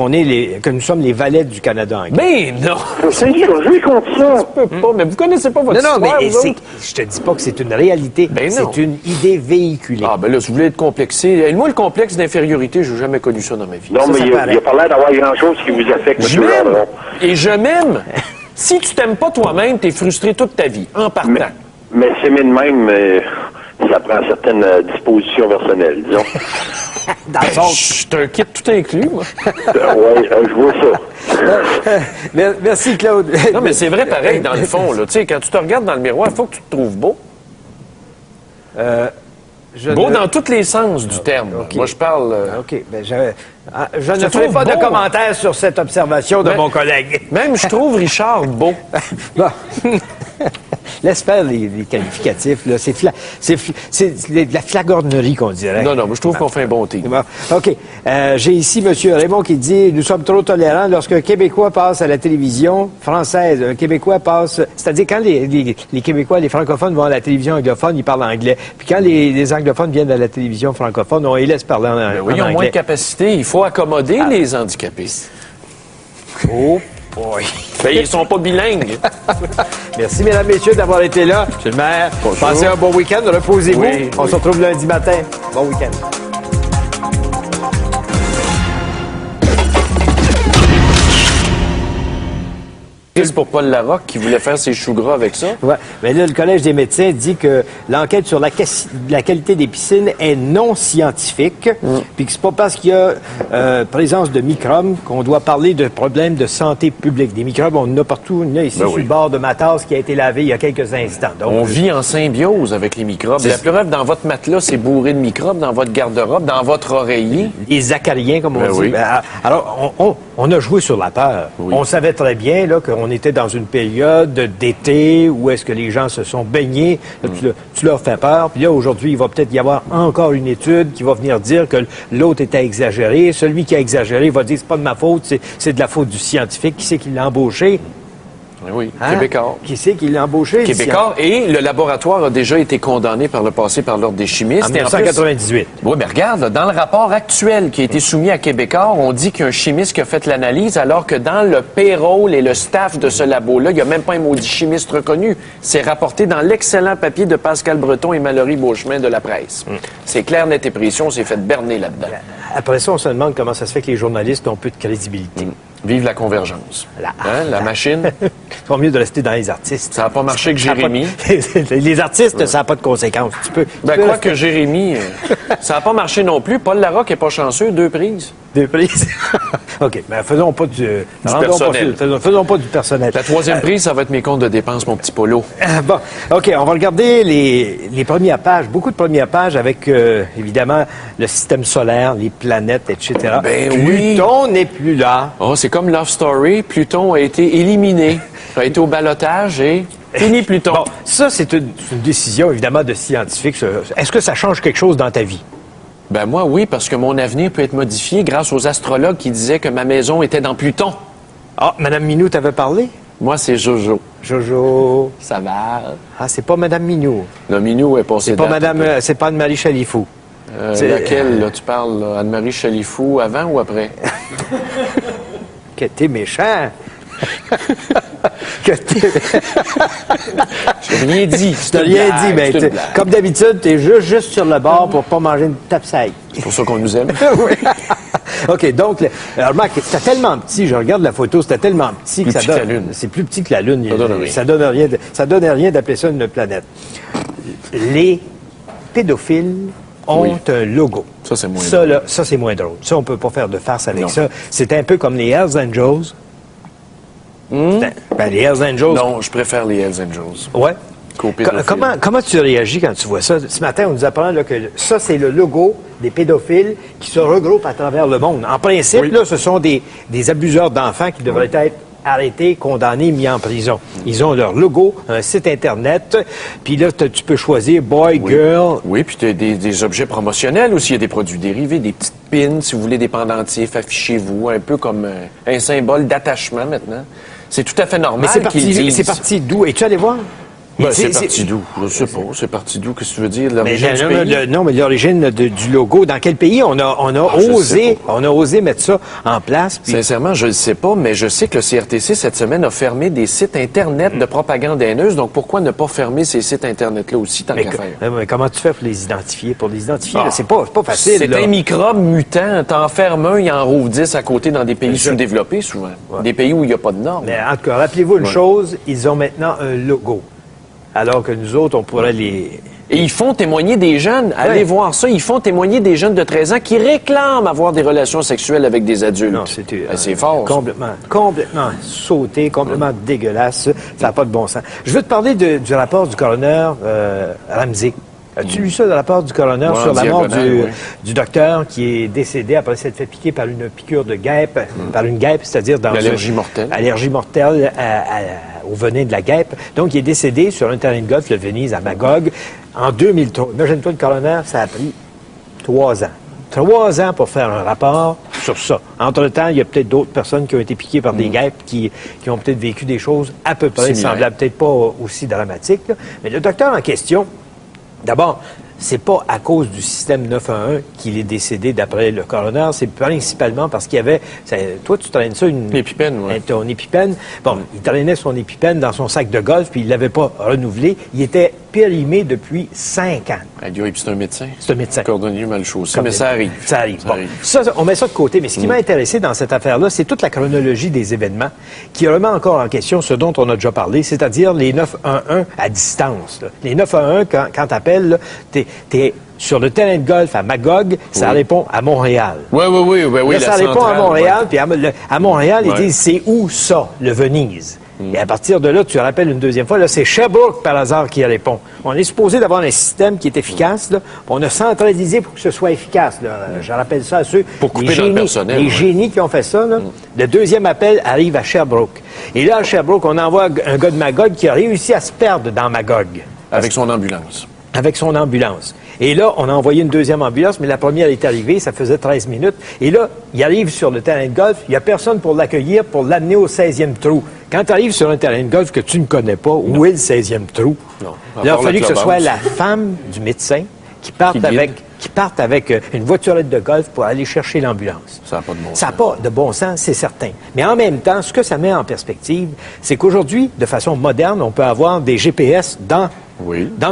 que nous sommes les valets du Canada anglais. Mais non! Faut s'insurger contre ça. Je peux pas, mais vous connaissez pas votre histoire, mais vous autres? je te dis pas que c'est une réalité. Ben non. C'est une idée véhiculée. Ah, ben là, si vous voulez être complexé... Et moi, le complexe d'infériorité, je n'ai jamais connu ça dans ma vie. Non, mais il n'y a pas l'air d'avoir grand-chose qui vous affecte, Je M. m'aime! Gendron. Et je m'aime! Si tu t'aimes pas toi-même, t'es frustré toute ta vie, en partant. Mais s'aimer de même, ça prend certaines dispositions personnelles, disons. Je suis un kit tout inclus, moi. Oui, je vois ça. Merci, Claude. Non, mais c'est vrai pareil, dans le fond. Là. Tu sais, quand tu te regardes dans le miroir, il faut que tu te trouves beau. Beau dans tous les sens du terme. Okay. Moi, je parle... OK. Ben, je ne ferai pas de commentaires sur cette observation de mon collègue. Même, je trouve Richard beau. Bon. Laisse faire les qualificatifs. Là. C'est de la flagornerie qu'on dirait. Non, je trouve qu'on fait un bon team. Bon. OK. J'ai ici M. Raymond qui dit « Nous sommes trop tolérants lorsqu'un Québécois passe à la télévision française. Un Québécois passe... » C'est-à-dire, quand les Québécois, les francophones vont à la télévision anglophone, ils parlent anglais. Puis quand les anglophones viennent à la télévision francophone, on les laisse parler en anglais. Oui, ils ont moins de capacité. Il faut accommoder les handicapés. Oh boy. Ben, ils sont pas bilingues. Merci, mesdames, messieurs, d'avoir été là. Monsieur le maire, passez un bon week-end. Reposez-vous. Oui, on se retrouve lundi matin. Bon week-end. C'est pour Paul Larocque qui voulait faire ses choux gras avec ça. Oui, mais là, le Collège des médecins dit que l'enquête sur la qualité des piscines est non scientifique, puis que c'est pas parce qu'il y a présence de microbes qu'on doit parler de problèmes de santé publique. Des microbes, on en a partout. On en a ici sur le bord de ma tasse qui a été lavée il y a quelques instants. Donc, on vit en symbiose avec les microbes. La preuve, dans votre matelas, c'est bourré de microbes, dans votre garde-robe, dans votre oreiller. Les acariens, comme on dit. Oui. Alors, on a joué sur la peur. Oui. On savait très bien là, qu'on était dans une période d'été où est-ce que les gens se sont baignés. Là, tu leur fais peur. Puis là, aujourd'hui, il va peut-être y avoir encore une étude qui va venir dire que l'autre était exagéré. Celui qui a exagéré va dire c'est pas de ma faute, c'est de la faute du scientifique. Qui c'est qui l'a embauché? Oui, Québécois. Qui c'est qui l'a embauché? Québécois. Et le laboratoire a déjà été condamné par le passé par l'Ordre des chimistes. En 1998. Oui, mais regarde, là, dans le rapport actuel qui a été soumis à Québécois, on dit qu'il y a un chimiste qui a fait l'analyse, alors que dans le payroll et le staff de ce labo-là, il n'y a même pas un maudit chimiste reconnu. C'est rapporté dans l'excellent papier de Pascal Breton et Mallory Beauchemin de la presse. C'est clair, net et précis, on s'est fait berner là-dedans. Après ça, on se demande comment ça se fait que les journalistes ont peu de crédibilité. Vive la convergence. La machine. C'est pas mieux de rester dans les artistes. Ça n'a pas marché que Jérémy. Les artistes, ça n'a pas de conséquences. Quoi que Jérémy, ça n'a pas marché non plus. Paul Larocque n'est pas chanceux, 2 prises. 2 prises? OK, mais faisons pas du personnel. Faisons pas du personnel. La 3e prise, ça va être mes comptes de dépenses, mon petit polo. Bon, OK, on va regarder les premières pages, beaucoup de premières pages avec, évidemment, le système solaire, les planètes, etc. Ben Pluton n'est plus là. Oh, c'est comme Love Story. Pluton a été éliminé. A été au ballottage et fini Pluton. Bon, ça, c'est une décision, évidemment, de scientifique. Est-ce que ça change quelque chose dans ta vie? Ben moi, oui, parce que mon avenir peut être modifié grâce aux astrologues qui disaient que ma maison était dans Pluton. Ah, Mme Minou t'avait parlé? Moi, c'est Jojo. Jojo. Ça va. Ah, c'est pas Mme Minou. Non, Minou est passée date. C'est pas Anne-Marie Chalifou. C'est laquelle, là, tu parles, là? Anne-Marie Chalifou, avant ou après? Que t'es méchant. Je n'ai rien dit. Tu n'as rien dit, mais comme d'habitude, tu es juste sur le bord pour pas manger une tape-saille. C'est pour ça qu'on nous aime. Oui. OK, donc, alors, Marc, c'était tellement petit, je regarde la photo, c'était tellement petit que ça donne... la Lune. C'est plus petit que la Lune. Ça donne rien. Ça donne rien d'appeler ça une planète. Les pédophiles ont un logo. Ça, c'est moins drôle. Ça, c'est moins drôle. Ça, on peut pas faire de farce avec ça. C'est un peu comme les Hells Angels. Ben, les Hells Angels... Non, je préfère les Hells Angels. Ouais. Comment tu réagis quand tu vois ça? Ce matin, on nous apprend là, que ça, c'est le logo des pédophiles qui se regroupent à travers le monde. En principe, là, ce sont des abuseurs d'enfants qui devraient être arrêtés, condamnés, mis en prison. Ils ont leur logo, un site Internet, puis là, tu peux choisir boy, girl. Oui, puis tu as des objets promotionnels aussi. Il y a des produits dérivés, des petites pins, si vous voulez, des pendentifs, affichez-vous, un peu comme un symbole d'attachement maintenant. C'est tout à fait normal qu'ils disent. C'est parti d'où? Es-tu allé voir? Ben, c'est parti d'où? Je sais pas. C'est parti d'où? Qu'est-ce que tu veux dire? L'origine du pays? Non, mais l'origine du logo. Dans quel pays on a osé mettre ça en place? Puis... Sincèrement, je ne sais pas, mais je sais que le CRTC, cette semaine, a fermé des sites Internet de propagande haineuse. Donc, pourquoi ne pas fermer ces sites Internet-là aussi, tant qu'à faire? Mais comment tu fais pour les identifier? C'est pas facile. C'est un microbe mutant. T'en fermes un, il en rouvre 10 à côté dans des pays sous-développés, souvent. Ouais. Des pays où il n'y a pas de normes. Mais en tout cas, rappelez-vous une chose, ils ont maintenant un logo. Alors que nous autres, on pourrait les... Et ils font témoigner des jeunes. Allez voir ça. Ils font témoigner des jeunes de 13 ans qui réclament avoir des relations sexuelles avec des adultes. Non, c'est fort. Complètement sauté, complètement dégueulasse. Ça n'a pas de bon sens. Je veux te parler du rapport du coroner Ramsey. As-tu lu ça, le rapport du coroner sur la mort du docteur qui est décédé après s'être fait piquer par une piqûre de guêpe, par une guêpe, c'est-à-dire dans l'allergie mortelle. Allergie mortelle au venin de la guêpe. Donc, il est décédé sur un terrain de golf, le Venise, à Magog, en 2003. Imagine-toi, le coroner, ça a pris 3 ans. 3 ans pour faire un rapport sur ça. Entre-temps, il y a peut-être d'autres personnes qui ont été piquées par des guêpes qui ont peut-être vécu des choses à peu près semblables, peut-être pas aussi dramatiques. Là. Mais le docteur en question, d'abord, c'est pas à cause du système 911 qu'il est décédé d'après le coroner, c'est principalement parce qu'il y avait... toi, tu traînes ça, une épipène, ton épipène. Bon, il traînait son épipène dans son sac de golf, puis il l'avait pas renouvelé. Il était périmé depuis 5 ans. C'est un médecin. C'est un médecin. Cordonnier mal chaussé, mais ça arrive. Ça arrive. Bon. Ça, on met ça de côté. Mais ce qui m'a intéressé dans cette affaire-là, c'est toute la chronologie des événements qui remet encore en question ce dont on a déjà parlé, c'est-à-dire les 911 à distance. Là. Les 911, quand tu appelles, t'es sur le terrain de golf à Magog, ça répond à Montréal. Oui. Là, ça répond à Montréal, puis à Montréal, ils disent, c'est où ça, le Venise? Et à partir de là, tu rappelles une deuxième fois, là, c'est Sherbrooke, par hasard, qui répond. On est supposé d'avoir un système qui est efficace, là. On a centralisé pour que ce soit efficace, là. Je rappelle ça à ceux... Pour couper dans le personnel. Les génies qui ont fait ça, là. Le deuxième appel arrive à Sherbrooke. Et là, à Sherbrooke, on envoie un gars de Magog qui a réussi à se perdre dans Magog. Avec son ambulance. Avec son ambulance. Et là, on a envoyé une deuxième ambulance, mais la première est arrivée, ça faisait 13 minutes. Et là, il arrive sur le terrain de golf, il n'y a personne pour l'accueillir, pour l'amener au 16e trou. Quand tu arrives sur un terrain de golf que tu ne connais pas, où est le 16e trou? Non. Il a fallu que ce soit la femme du médecin qui parte avec une voiturette de golf pour aller chercher l'ambulance. Ça n'a pas de bon sens. Ça n'a pas de bon sens, c'est certain. Mais en même temps, ce que ça met en perspective, c'est qu'aujourd'hui, de façon moderne, on peut avoir des GPS dans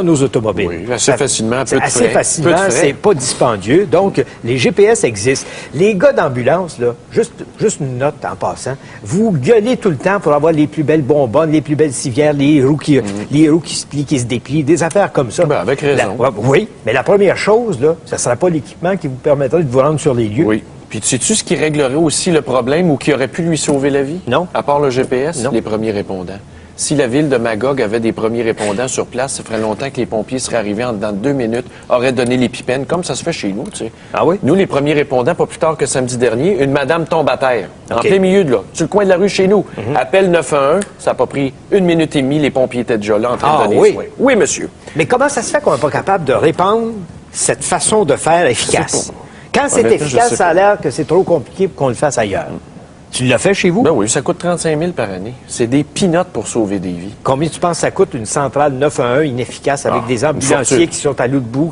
nos automobiles. Oui, assez facilement, assez facilement, c'est pas dispendieux. Donc, les GPS existent. Les gars d'ambulance, là, juste une note en passant, vous gueulez tout le temps pour avoir les plus belles bonbonnes, les plus belles civières, les roues qui se plient, qui se déplient, des affaires comme ça. Ben, avec raison. Oui, mais la première chose, là, ça ne sera pas l'équipement qui vous permettra de vous rendre sur les lieux. Oui. Puis, sais-tu ce qui réglerait aussi le problème ou qui aurait pu lui sauver la vie? Non. À part le GPS? Non. Les premiers répondants. Si la ville de Magog avait des premiers répondants sur place, ça ferait longtemps que les pompiers seraient arrivés dans 2 minutes, auraient donné l'épipène, comme ça se fait chez nous, tu sais. Ah oui? Nous, les premiers répondants, pas plus tard que samedi dernier, une madame tombe à terre, en plein milieu de là, sur le coin de la rue chez nous. Appel 911, ça n'a pas pris 1 minute et demie, les pompiers étaient déjà là en train de donner soin. Oui, monsieur. Mais comment ça se fait qu'on n'est pas capable de répandre cette façon de faire efficace? Quand c'est efficace, ça a l'air que c'est trop compliqué pour qu'on le fasse ailleurs. Tu l'as fait chez vous? Ben oui, ça coûte 35 000 par année. C'est des peanuts pour sauver des vies. Combien tu penses que ça coûte une centrale 911 inefficace avec des ambulanciers qui sont à l'autre bout?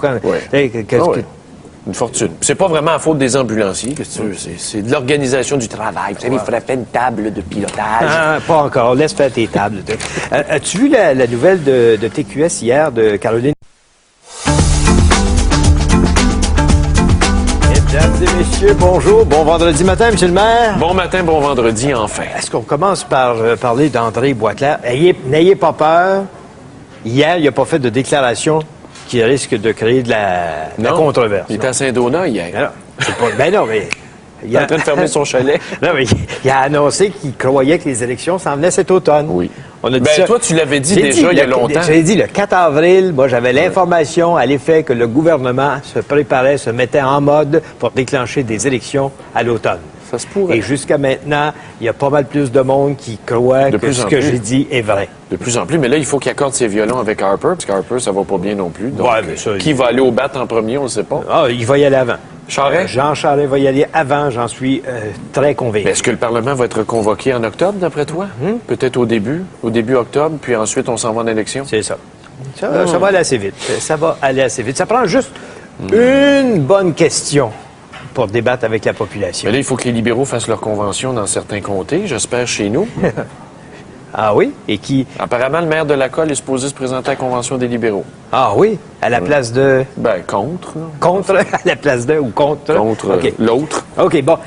Une fortune. C'est pas vraiment la faute des ambulanciers, qu'est-ce que tu veux? C'est de l'organisation du travail. Vous savez, il faudrait faire une table de pilotage. Ah, pas encore. Laisse faire tes tables. As-tu vu la nouvelle de TQS hier de Caroline? Mesdames et messieurs, bonjour. Bon vendredi matin, monsieur le maire. Bon matin, bon vendredi, enfin. Est-ce qu'on commence par parler d'André Boisclair? N'ayez pas peur. Hier, il n'a pas fait de déclaration qui risque de créer de la controverse. Il était à Saint-Donat hier. Mais... Il est en train de fermer son chalet. Non, mais il a annoncé qu'il croyait que les élections s'en venaient cet automne. Oui. On a dit toi, tu l'avais dit déjà il y a longtemps. J'avais dit le 4 avril, moi, j'avais l'information à l'effet que le gouvernement se préparait, se mettait en mode pour déclencher des élections à l'automne. Ça se pourrait. Et jusqu'à maintenant, il y a pas mal plus de monde qui croit que ce que j'ai dit est vrai. De plus en plus. Mais là, il faut qu'il accorde ses violons avec Harper, parce qu'Harper, ça va pas bien non plus. Donc, mais ça, qui va aller au bat en premier, on ne sait pas. Ah, il va y aller avant. Charest? Jean Charest va y aller avant, j'en suis très convaincu. Est-ce que le Parlement va être convoqué en octobre, d'après toi? Peut-être au début octobre, puis ensuite on s'en va en élection? C'est ça. Ça va aller assez vite. Ça va aller assez vite. Ça prend juste une bonne question pour débattre avec la population. Mais là, il faut que les libéraux fassent leur convention dans certains comtés, j'espère chez nous. Ah oui? Et qui? Apparemment, le maire de la Colle est supposé se présenter à la convention des libéraux. Ah oui? À la place de... Ben, contre. Là. Contre? À la place de ou contre? Contre l'autre. OK, bon.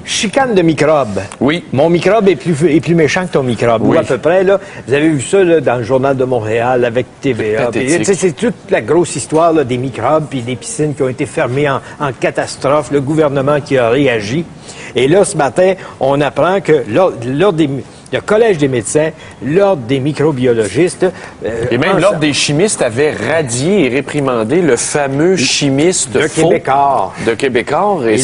Chicane de microbes. Oui. Mon microbe est plus méchant que ton microbe. Oui. Ou à peu près, là. Vous avez vu ça, là, dans le Journal de Montréal avec TVA. C'est toute la grosse histoire, là, des microbes puis des piscines qui ont été fermées en catastrophe. Le gouvernement qui a réagi. Et là, ce matin, on apprend que le Collège des médecins, l'Ordre des microbiologistes... et même l'Ordre des chimistes avait radié et réprimandé le fameux chimiste de Québécois. De Québécois. Et